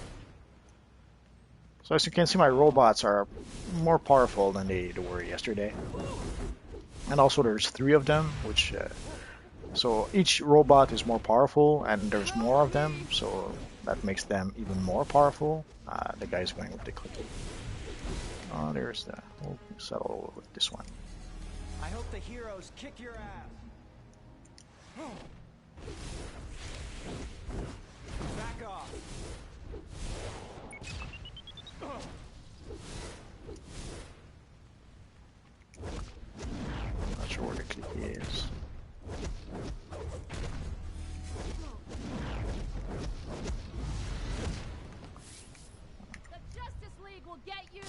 So as you can see, my robots are more powerful than they were yesterday. And also there's 3 of them, which so each robot is more powerful and there's more of them, so that makes them even more powerful. The guy's going with the clicky. Oh, there's the... We'll settle with this one. I hope the heroes kick your ass. Back off. I'm not sure where the clicky is. The Justice League will get you.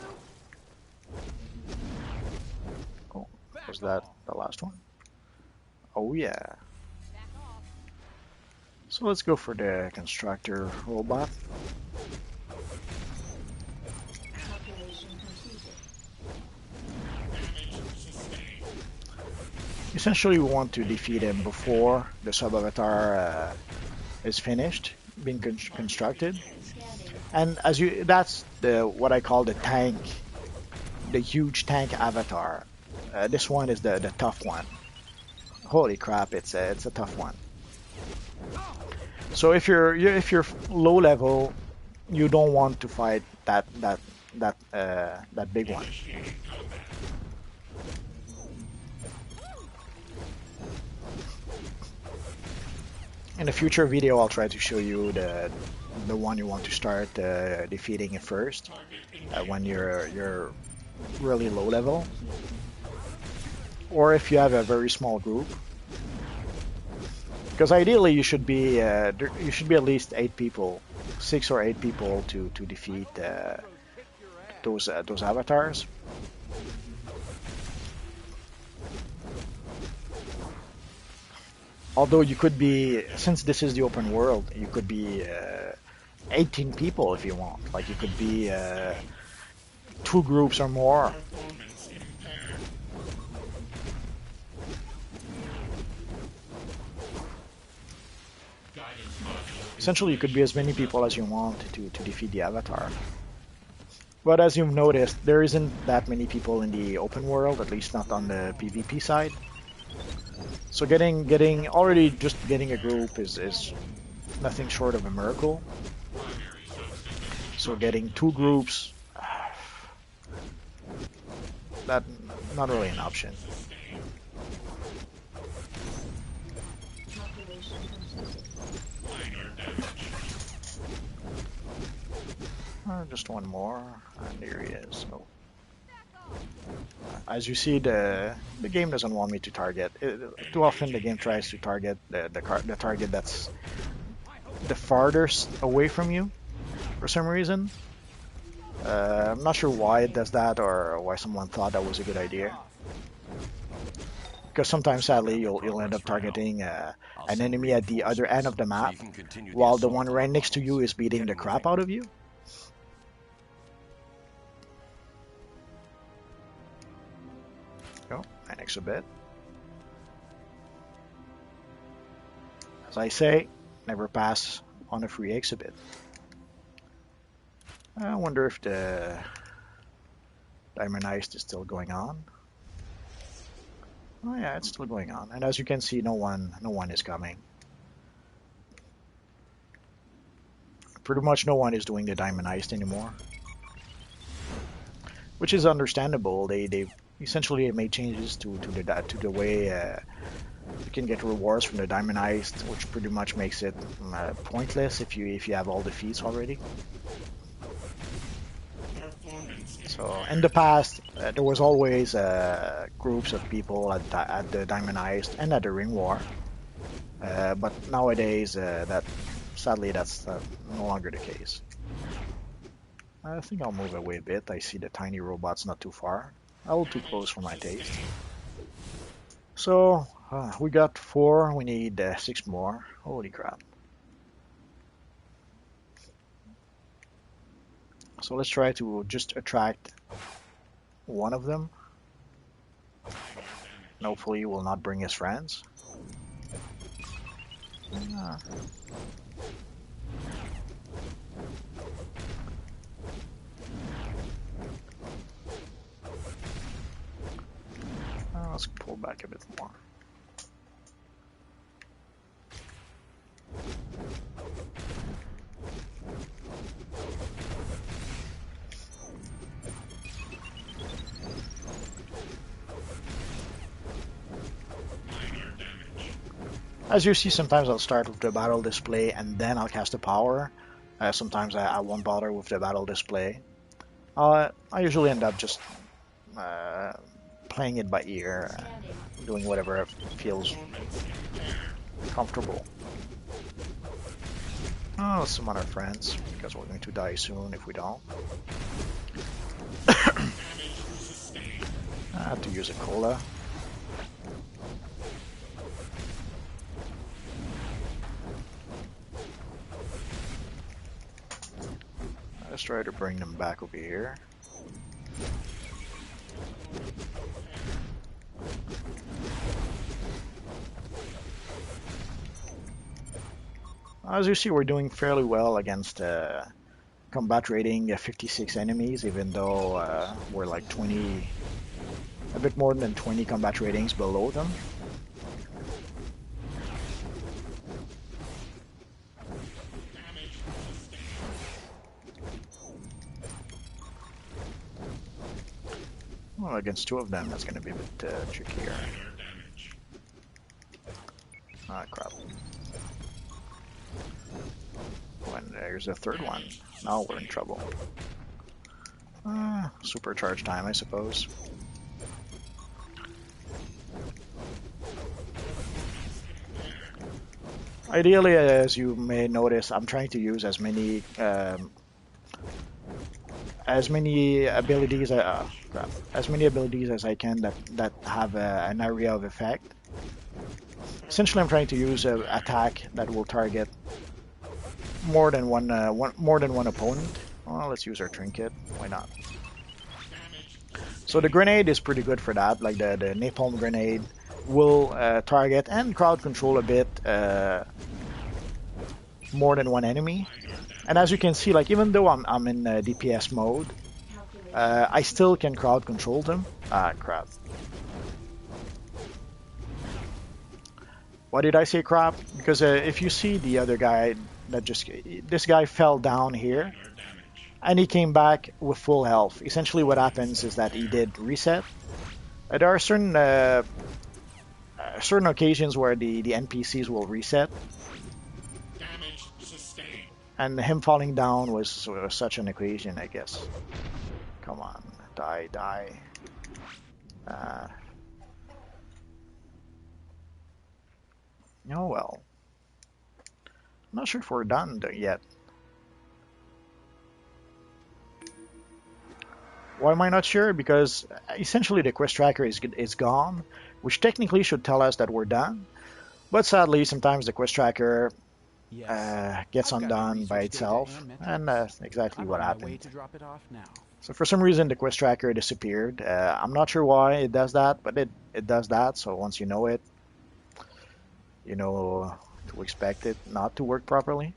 Oh, was that the last one? Oh yeah. Back off. So let's go for the constructor robot. Calculation completed. Damage sustained. Essentially, we want to defeat him before the sub-avatar is finished being constructed. Scanning. And as you, that's the what I call the tank, the huge tank avatar. This one is the tough one. Holy crap! It's a tough one. So if you're low level, you don't want to fight that big one. Initiating combat. In a future video, I'll try to show you the one you want to start defeating it first when you're really low level, or if you have a very small group. Because ideally, you should be at least 8 people, 6 or 8 people to defeat those avatars. Although you could be, since this is the open world, you could be 18 people if you want. Like you could be 2 groups or more. Performance impaired. Guidance module. Essentially, you could be as many people as you want to defeat the avatar. But as you've noticed, there isn't that many people in the open world, at least not on the PvP side. So getting just getting a group is nothing short of a miracle. Primary subsystem. So getting 2 groups, that not really an option. Calculation completed. Minor damage. Just one more, and there he is. So, as you see, the game doesn't want me to target. Too often, the game tries to target the target that's the farthest away from you, for some reason. I'm not sure why it does that, or why someone thought that was a good idea. Because sometimes, sadly, you'll end up targeting an enemy at the other end of the map, while the one right next to you is beating the crap out of you. Go, an exhibit. As I say, never pass on a free exhibit. I wonder if the Diamond Heist is still going on. Oh yeah, it's still going on. And as you can see, no one is coming. Pretty much no one is doing the diamond heist anymore, which is understandable. They essentially made changes to the way you can get rewards from the diamond heist, which pretty much makes it pointless if you have all the feats already. So in the past, there was always groups of people at the diamond heist and at the ring war. But nowadays, that sadly that's no longer the case. I think I'll move away a bit. I see the tiny robots not too far. A little too close for my taste. So we got 4. We need 6 more. Holy crap! So let's try to just attract one of them. And hopefully, he will not bring his friends. Ah. Let's pull back a bit more. As you see, sometimes I'll start with the battle display and then I'll cast the power. Sometimes I won't bother with the battle display. I usually end up just playing it by ear, doing whatever feels comfortable. Oh, let's summon our friends, because we're going to die soon if we don't. I have to use a cola. Let's try to bring them back over here. As you see, we're doing fairly well against combat rating 56 enemies, even though we're like a bit more than 20 combat ratings below them. Well, against 2 of them, that's going to be a bit trickier. Ah, crap. When there's a 3rd one, now we're in trouble. Supercharge time, I suppose. Ideally, as you may notice, I'm trying to use as many abilities as I can that have an area of effect. Essentially, I'm trying to use an attack that will target more than one opponent. Well, let's use our trinket. Why not? So the grenade is pretty good for that. Like the napalm grenade will target and crowd control a bit more than one enemy. And as you can see, like even though I'm in DPS mode, I still can crowd control them. Ah, crap. Why did I say crap? Because if you see the other guy this guy fell down here and he came back with full health. Essentially what happens is that he did reset. There are certain occasions where the NPCs will reset. And him falling down was such an occasion, I guess. Come on, die. Oh well. I'm not sure if we're done yet. Why am I not sure? Because essentially the quest tracker is gone, which technically should tell us that we're done. But sadly, sometimes the quest tracker gets undone by itself, and that's exactly what happened. So for some reason, the quest tracker disappeared. I'm not sure why it does that, but it does that. So once you know it, you know to expect it not to work properly.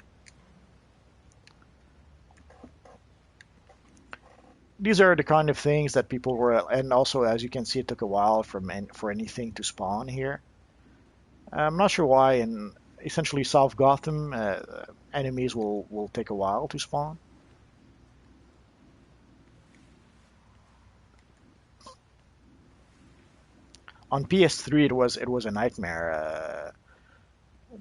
these are the kind of things that people were, and also as you can see, it took a while for anything to spawn here. I'm not sure why. In essentially South Gotham, enemies will take a while to spawn. On PS3, it was a nightmare.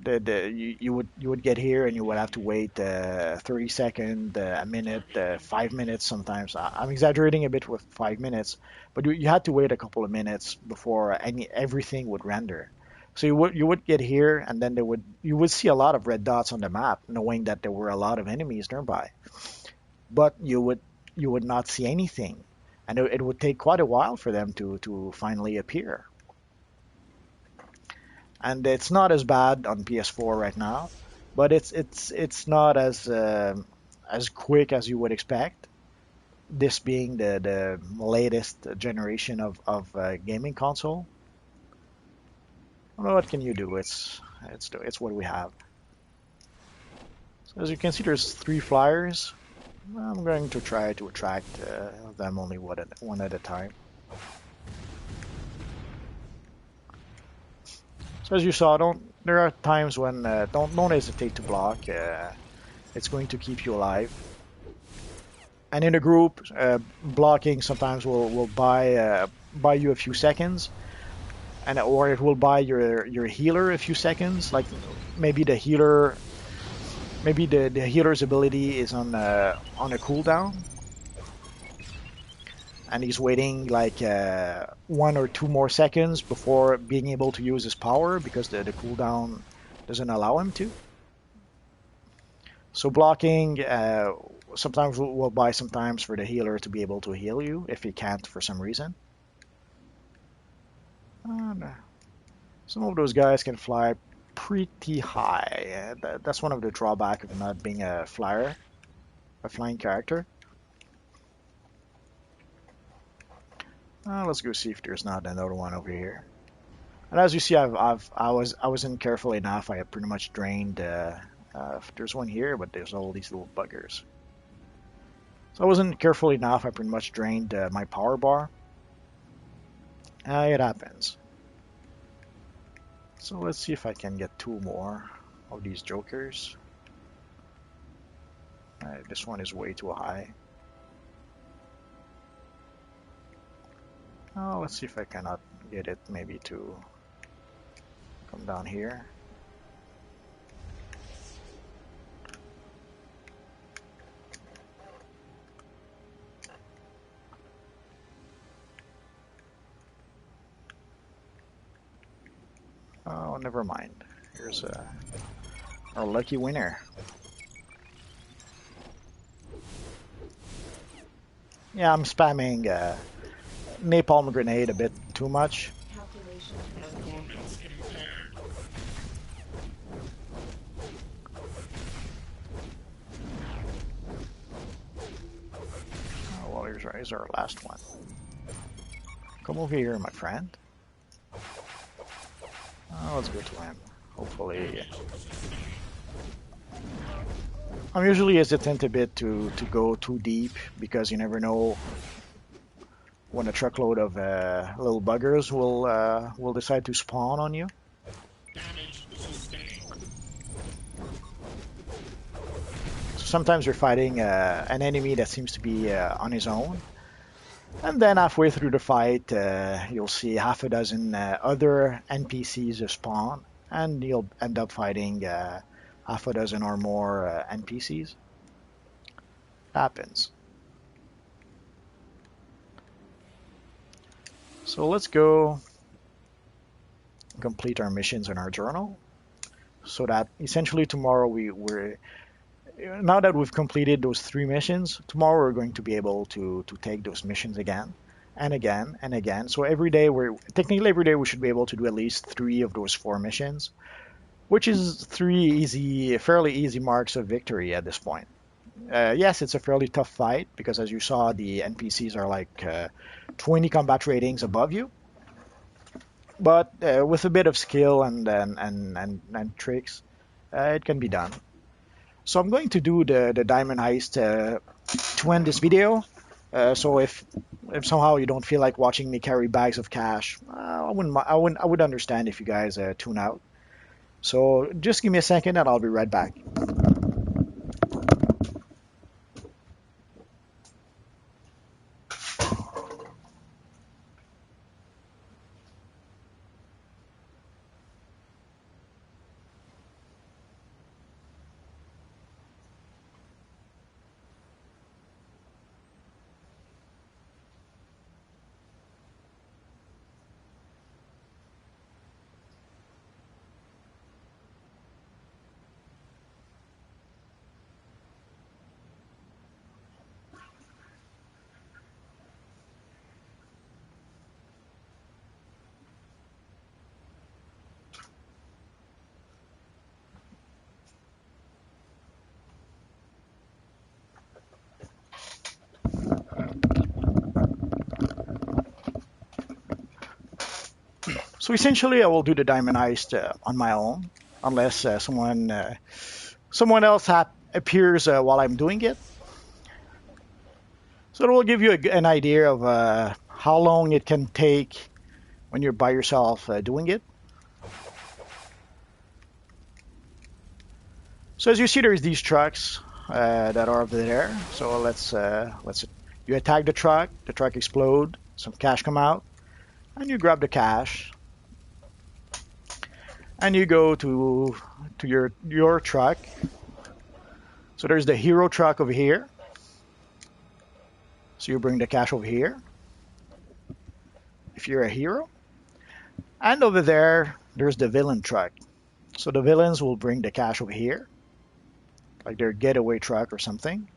You would get here and you would have to wait 30 seconds, a minute, 5 minutes sometimes. I'm exaggerating a bit with 5 minutes, but you had to wait a couple of minutes before everything would render. So you would get here and then you would see a lot of red dots on the map, knowing that there were a lot of enemies nearby, but you would not see anything, and it would take quite a while for them to finally appear. And it's not as bad on PS4 right now, but it's not as quick as you would expect. This being the latest generation of gaming console. Well, what can you do? It's what we have. So as you can see, there's 3 flyers. I'm going to try to attract them only one at a time. So as you saw, there are times when don't hesitate to block. It's going to keep you alive. And in a group, blocking sometimes will buy you a few seconds, or it will buy your healer a few seconds. Like maybe the healer's ability is on a cooldown, and he's waiting like 1 or 2 more seconds before being able to use his power because the cooldown doesn't allow him to. So blocking sometimes will buy sometimes for the healer to be able to heal you if he can't for some reason. And, some of those guys can fly pretty high. That's one of the drawbacks of not being a flying character. Let's go see if there's not another one over here. And as you see, I wasn't careful enough. I have pretty much drained. There's one here, but there's all these little buggers. So I wasn't careful enough. I pretty much drained my power bar. It happens. So let's see if I can get 2 more of these jokers. This one is way too high. Oh, let's see if I cannot get it maybe to come down here. Oh, never mind. Here's our lucky winner. Yeah, I'm spamming napalm grenade a bit too much. Calculation. Performance impaired. Oh, well, here's our last one. Come over here, my friend. Let's go to him. Hopefully. I'm usually hesitant a bit to go too deep because you never know when a truckload of little buggers will decide to spawn on you. Damage sustained. So sometimes you're fighting an enemy that seems to be on his own, and then halfway through the fight, you'll see half a dozen other NPCs spawn, and you'll end up fighting half a dozen or more NPCs. Happens. So let's go complete our missions in our journal, so that essentially tomorrow we're now that we've completed those 3 missions, tomorrow we're going to be able to take those missions again and again and again. So technically every day we should be able to do at least 3 of those 4 missions, which is 3 fairly easy marks of victory at this point. Yes, it's a fairly tough fight because, as you saw, the NPCs are like 20 combat ratings above you. But with a bit of skill and tricks, it can be done. So I'm going to do the diamond heist to end this video. So if somehow you don't feel like watching me carry bags of cash, I would understand if you guys tune out. So just give me a second and I'll be right back. So essentially, I will do the diamond heist on my own, unless someone else appears while I'm doing it. So it will give you an idea of how long it can take when you're by yourself doing it. So as you see, there's these trucks that are over there. So let's you attack the truck explode, some cash come out, and you grab the cash, and you go to your truck. So there's the hero truck over here. So you bring the cash over here if you're a hero. And over there, there's the villain truck. So the villains will bring the cash over here, like their getaway truck or something.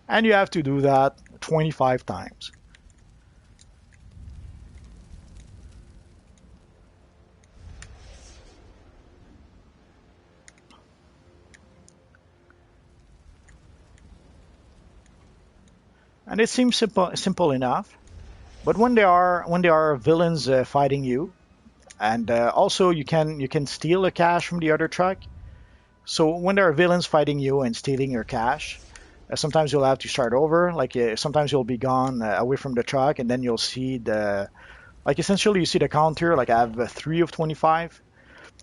And you have to do that 25 times. And it seems simple enough, but when there are villains fighting you, and also you can steal the cash from the other truck. So when there are villains fighting you and stealing your cash, sometimes you'll have to start over. Like sometimes you'll be gone away from the truck, and then you'll see the like essentially you see the counter. Like I have 3 of 25.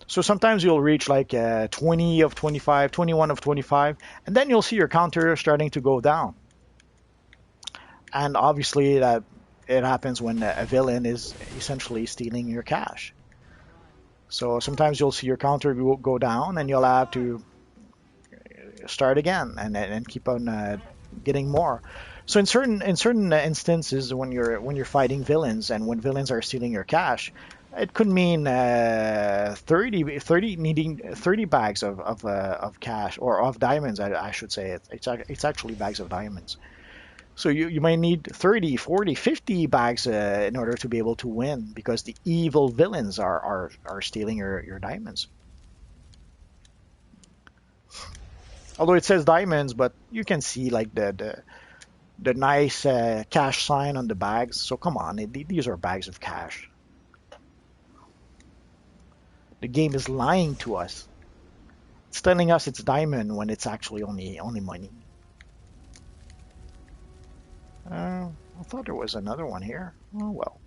So sometimes you'll reach like 20 of 25, 21 of 25, and then you'll see your counter starting to go down. And obviously that it happens when a villain is essentially stealing your cash. So sometimes you'll see your counter go down, and you'll have to start again and keep on getting more. So in certain instances, when you're fighting villains and when villains are stealing your cash, it could mean 30 needing 30 bags of cash or of diamonds. I should say it's actually bags of diamonds. So you might need 30, 40, 50 bags in order to be able to win because the evil villains are stealing your diamonds. Although it says diamonds, but you can see like the nice cash sign on the bags. So come on, these are bags of cash. The game is lying to us. It's telling us it's diamond when it's actually only money. I thought there was another one here. Oh well.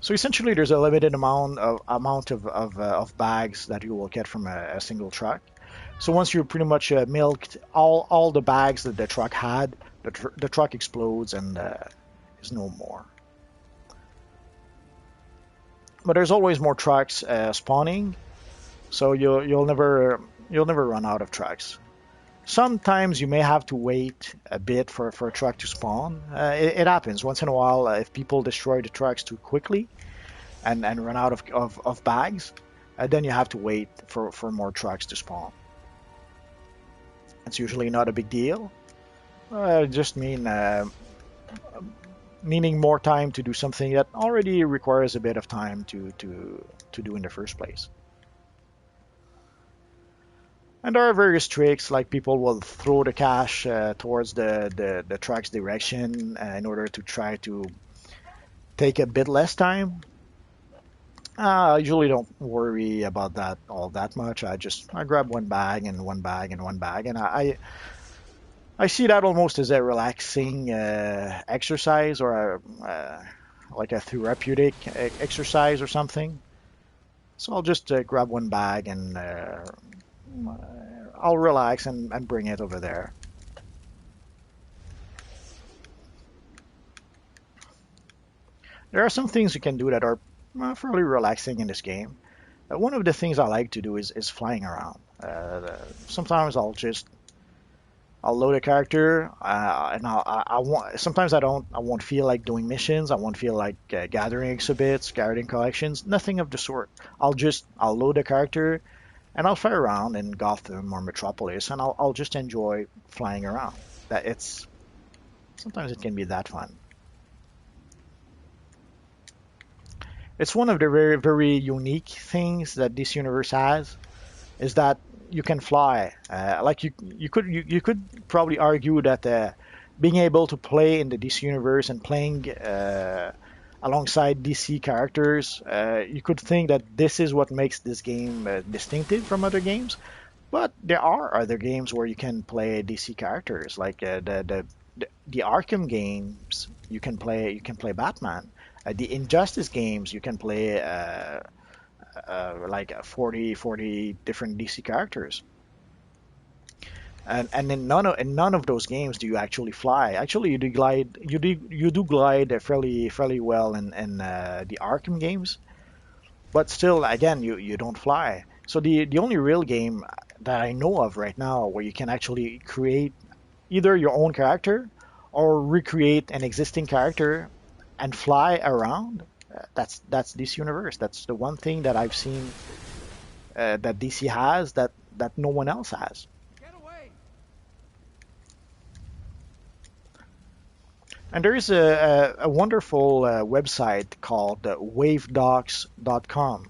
So essentially, there's a limited amount of bags that you will get from a single truck. So once you pretty much milked all the bags that the truck had, the truck explodes and is no more. But there's always more trucks spawning, so you'll never run out of trucks. Sometimes you may have to wait a bit for a truck to spawn. It happens once in a while if people destroy the trucks too quickly and run out of bags, then you have to wait for more trucks to spawn. It's usually not a big deal. Just needing more time to do something that already requires a bit of time to do in the first place. And there are various tricks, like people will throw the cash towards the truck's direction in order to try to take a bit less time. I usually don't worry about that all that much. I grab one bag and one bag and one bag, and I see that almost as a relaxing exercise or like a therapeutic exercise or something. So I'll just grab one bag and I'll relax and bring it over there. There are some things you can do that are fairly relaxing in this game. One of the things I like to do is flying around. Sometimes I'll load a character, and I want. Sometimes I won't feel like doing missions. I won't feel like gathering exhibits, gathering collections. Nothing of the sort. I'll load a character, and I'll fly around in Gotham or Metropolis, and I'll just enjoy flying around. That it's Sometimes it can be that fun. It's one of the very unique things that this universe has is that you can fly. Like you could probably argue that being able to play in the DC universe and playing alongside DC characters, you could think that this is what makes this game distinctive from other games. But there are other games where you can play DC characters, like the Arkham games. You can play Batman. The Injustice games, you can play like 40 different DC characters. And in none of those games do you actually fly. Actually, you do glide fairly well in the Arkham games, but still, again, you don't fly. So the only real game that I know of right now where you can actually create either your own character or recreate an existing character and fly around, that's this universe. That's the one thing that I've seen that DC has that no one else has. Get away! And there is a wonderful website called wavedocs.com.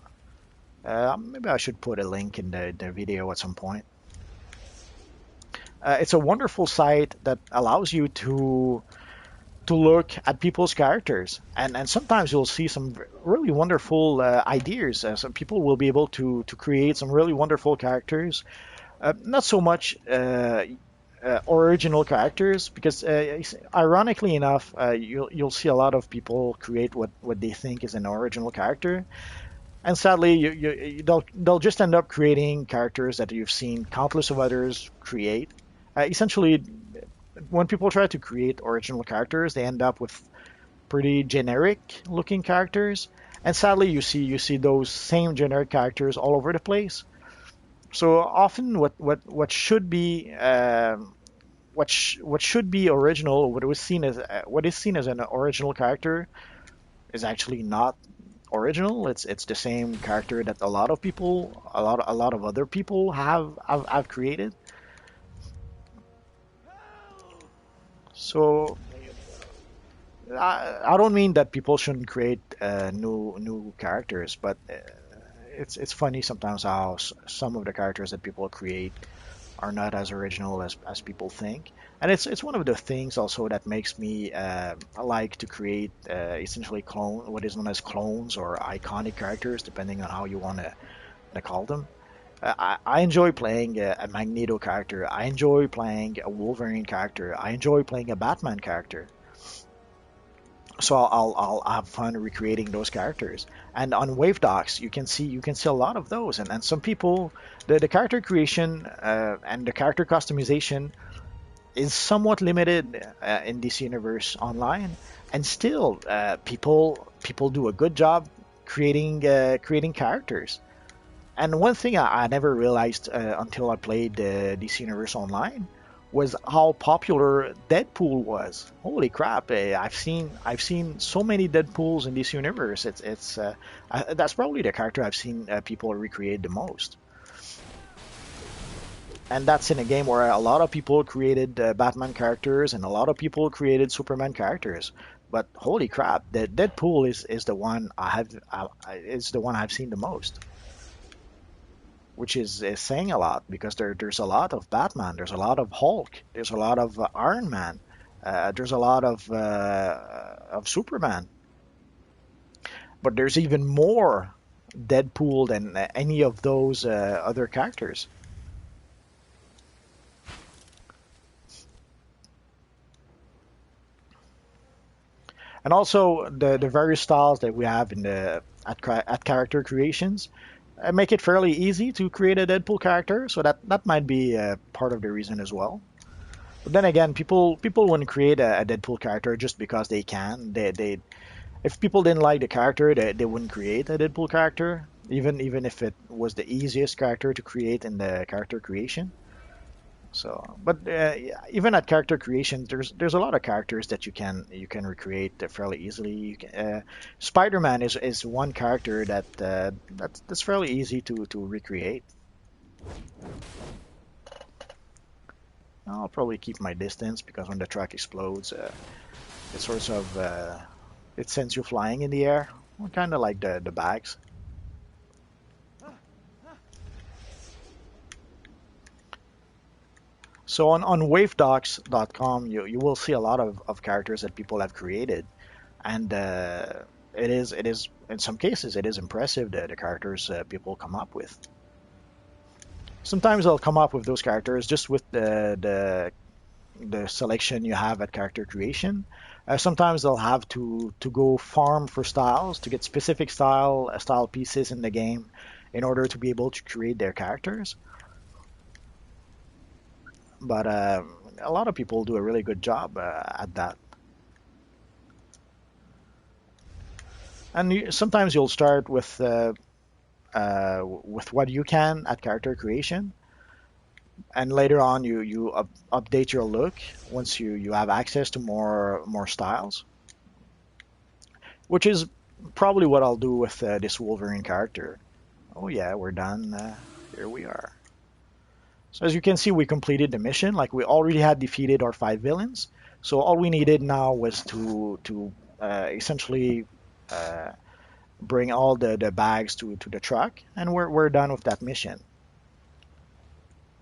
Maybe I should put a link in the video at some point. It's a wonderful site that allows you to look at people's characters, and sometimes you'll see some really wonderful ideas. Some people will be able to create some really wonderful characters. Not so much original characters, because ironically enough, you'll see a lot of people create what they think is an original character, and sadly, they'll just end up creating characters that you've seen countless of others create. Essentially, when people try to create original characters, they end up with pretty generic looking characters, and sadly, you see those same generic characters all over the place. So often, what should be what should be original, what is seen as an original character, is actually not original. It's the same character that a lot of other people have created. So I don't mean that people shouldn't create new characters, but it's funny sometimes how some of the characters that people create are not as original as people think. And it's one of the things also that makes me like to create essentially what is known as clones or iconic characters, depending on how you want to call them. I enjoy playing a Magneto character. I enjoy playing a Wolverine character. I enjoy playing a Batman character. So I'll have fun recreating those characters. And on WaveDocs, you can see a lot of those. And some people, the character creation and the character customization is somewhat limited in this universe online, and still people do a good job creating characters. And one thing I never realized until I played DC Universe Online was how popular Deadpool was. Holy crap! I've seen so many Deadpools in this universe. That's probably the character I've seen people recreate the most. And that's in a game where a lot of people created Batman characters and a lot of people created Superman characters. But holy crap, the Deadpool is the one is the one I've seen the most, which is saying a lot, because there's a lot of Batman, there's a lot of Hulk, there's a lot of Iron Man, there's a lot of Superman, but there's even more Deadpool than any of those other characters. And also the various styles that we have in the at character creations make it fairly easy to create a Deadpool character. So that might be part of the reason as well. But then again, people wouldn't create a Deadpool character just because they can. They if people didn't like the character, they wouldn't create a Deadpool character, even if it was the easiest character to create in the character creation. So, but even at character creation, there's a lot of characters that you can recreate fairly easily. Spider-Man is one character that's fairly easy to recreate. I'll probably keep my distance because when the truck explodes, it sort of it sends you flying in the air, kind of like the bags. So on wavedocs.com, you will see a lot of characters that people have created, and it is in some cases it is impressive the characters people come up with. Sometimes they'll come up with those characters just with the selection you have at character creation. Sometimes they'll have to go farm for styles to get specific style pieces in the game in order to be able to create their characters. But a lot of people do a really good job at that. And sometimes you'll start with what you can at character creation, and later on you update your look once you have access to more styles, which is probably what I'll do with this Wolverine character. Oh yeah, we're done. Here we are. So as you can see, we completed the mission. Like we already had defeated our 5 villains. So all we needed now was to essentially bring all the bags to the truck, and we're done with that mission.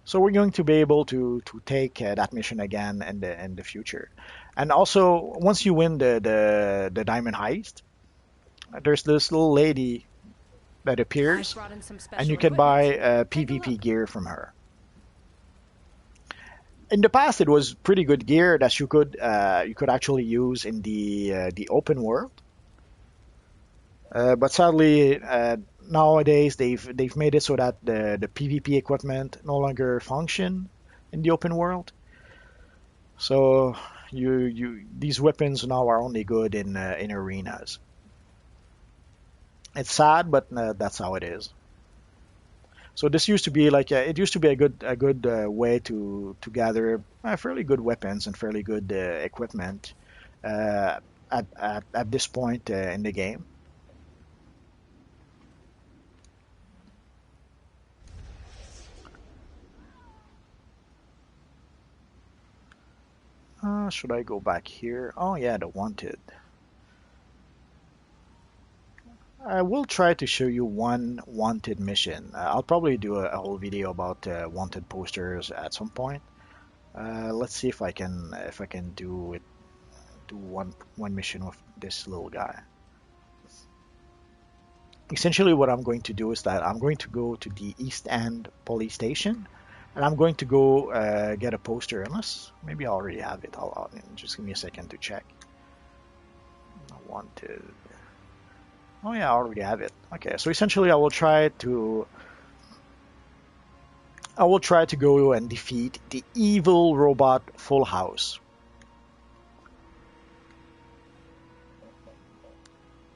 So we're going to be able to take that mission again in the future. And also, once you win the diamond heist, there's this little lady that appears, and you can buy PvP gear from her. In the past, it was pretty good gear that you could actually use in the open world. But sadly, nowadays they've made it so that the PvP equipment no longer function in the open world. So these weapons now are only good in arenas. It's sad, but that's how it is. So this used to be like it used to be a good way to gather fairly good weapons and fairly good equipment at this point in the game. Should I go back here? Oh yeah, the wanted. I will try to show you one wanted mission. I'll probably do a whole video about wanted posters at some point. Let's see if I can do one mission with this little guy. Essentially, what I'm going to do is that I'm going to go to the East End police station, and I'm going to go get a poster. Unless maybe I already have it. I'll just give me a second to check. Wanted. Oh yeah, I already have it. Okay, so essentially I will try to go and defeat the evil robot Full House.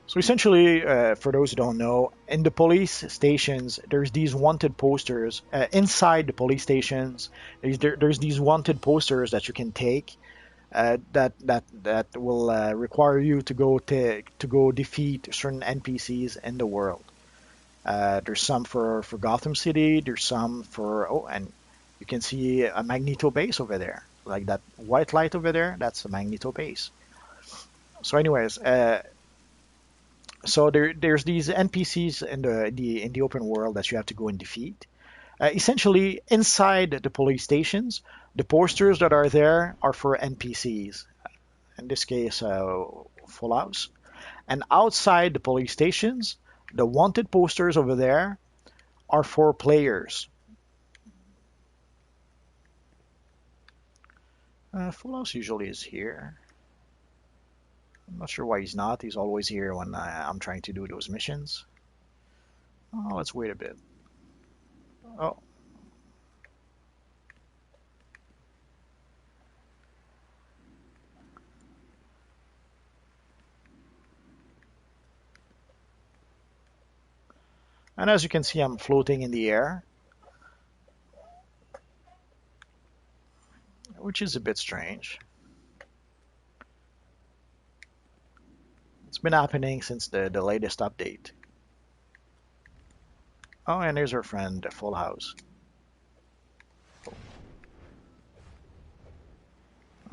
So essentially, for those who don't know, in the police stations, there's these wanted posters. Inside the police stations, there's these wanted posters that you can take that will require you to go defeat certain NPCs in the world. There's some for Gotham City. There's some and you can see a Magneto base over there, like that white light over there. That's a Magneto base. So, anyways, so there's these NPCs in the open world that you have to go and defeat. Essentially, inside the police stations, the posters that are there are for NPCs. In this case, Full House. And outside the police stations, The wanted posters over there are for players. Full House usually is here. I'm not sure why he's not. He's always here when I'm trying to do those missions. Oh, let's wait a bit. Oh, and as you can see, I'm floating in the air, which is a bit strange. It's been happening since the latest update. Oh, and there's our friend, Full House.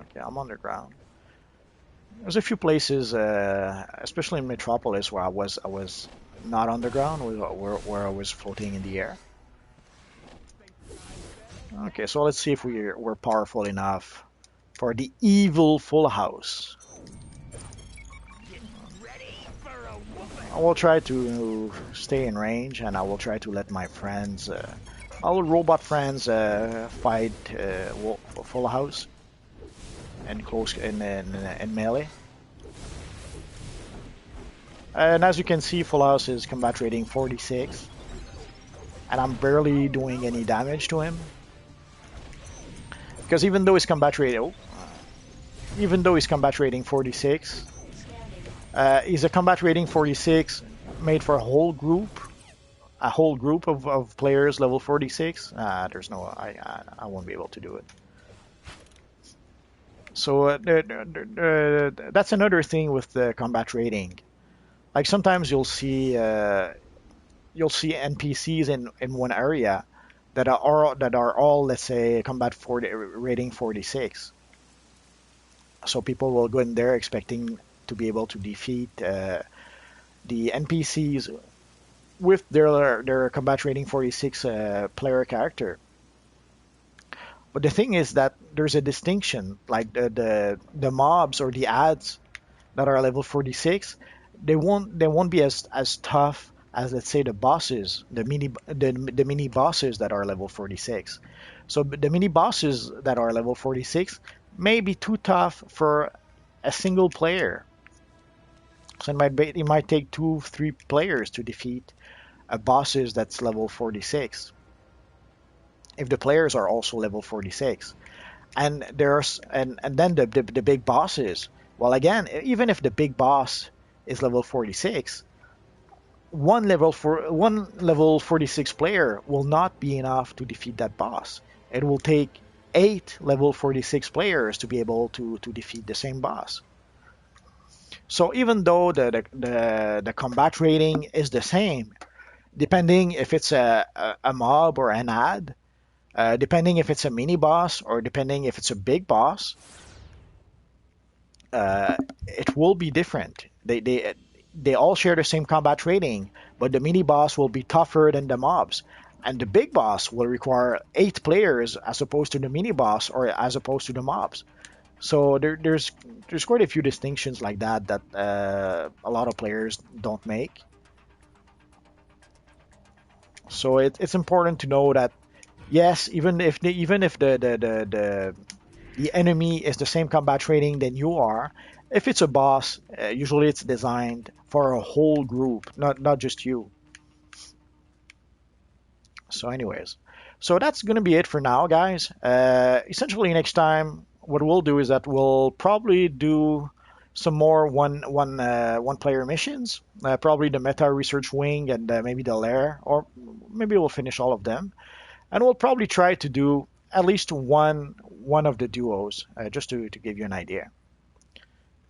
Okay, I'm underground. There's a few places, especially in Metropolis, where I was not underground, where I was floating in the air. Okay, so let's see if we're powerful enough for the evil Full House. I will try to stay in range, and I will try to let my friends, our robot friends, fight Full House and close in melee. And as you can see, Full House is combat rating 46, and I'm barely doing any damage to him because even though his combat rating, even though his combat rating 46. Is a combat rating 46 made for a whole group of players level 46? There's no, I won't be able to do it. So that's another thing with the combat rating. Like sometimes you'll see NPCs in one area that are all, let's say, combat 40 rating 46. So people will go in there expecting to be able to defeat the NPCs with their combat rating 46 player character. But the thing is that there's a distinction, like the mobs or the ads that are level 46, they won't be as tough as, let's say, the bosses, the mini bosses that are level 46. So the mini bosses that are level 46 may be too tough for a single player. So it might take 2-3 players to defeat a bosses that's level 46. If the players are also level 46, and then the big bosses. Well, again, even if the big boss is level 46, one level 46 player will not be enough to defeat that boss. It will take 8 level 46 players to be able to defeat the same boss. So even though the combat rating is the same, depending if it's a mob or an ad, depending if it's a mini boss or depending if it's a big boss, it will be different. They all share the same combat rating, but the mini boss will be tougher than the mobs, and the big boss will require 8 players as opposed to the mini boss or as opposed to the mobs. So there's quite a few distinctions like that a lot of players don't make. So it's important to know that yes, even if the enemy is the same combat rating than you are, if it's a boss, usually it's designed for a whole group, not just you. So anyways, so that's gonna be it for now, guys. Essentially, next time what we'll do is that we'll probably do some more one player missions, probably the meta research wing and maybe the lair, or maybe we'll finish all of them, and we'll probably try to do at least one of the duos, just to give you an idea.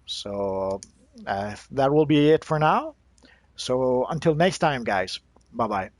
So that will be it for now. So until next time, guys. Bye bye.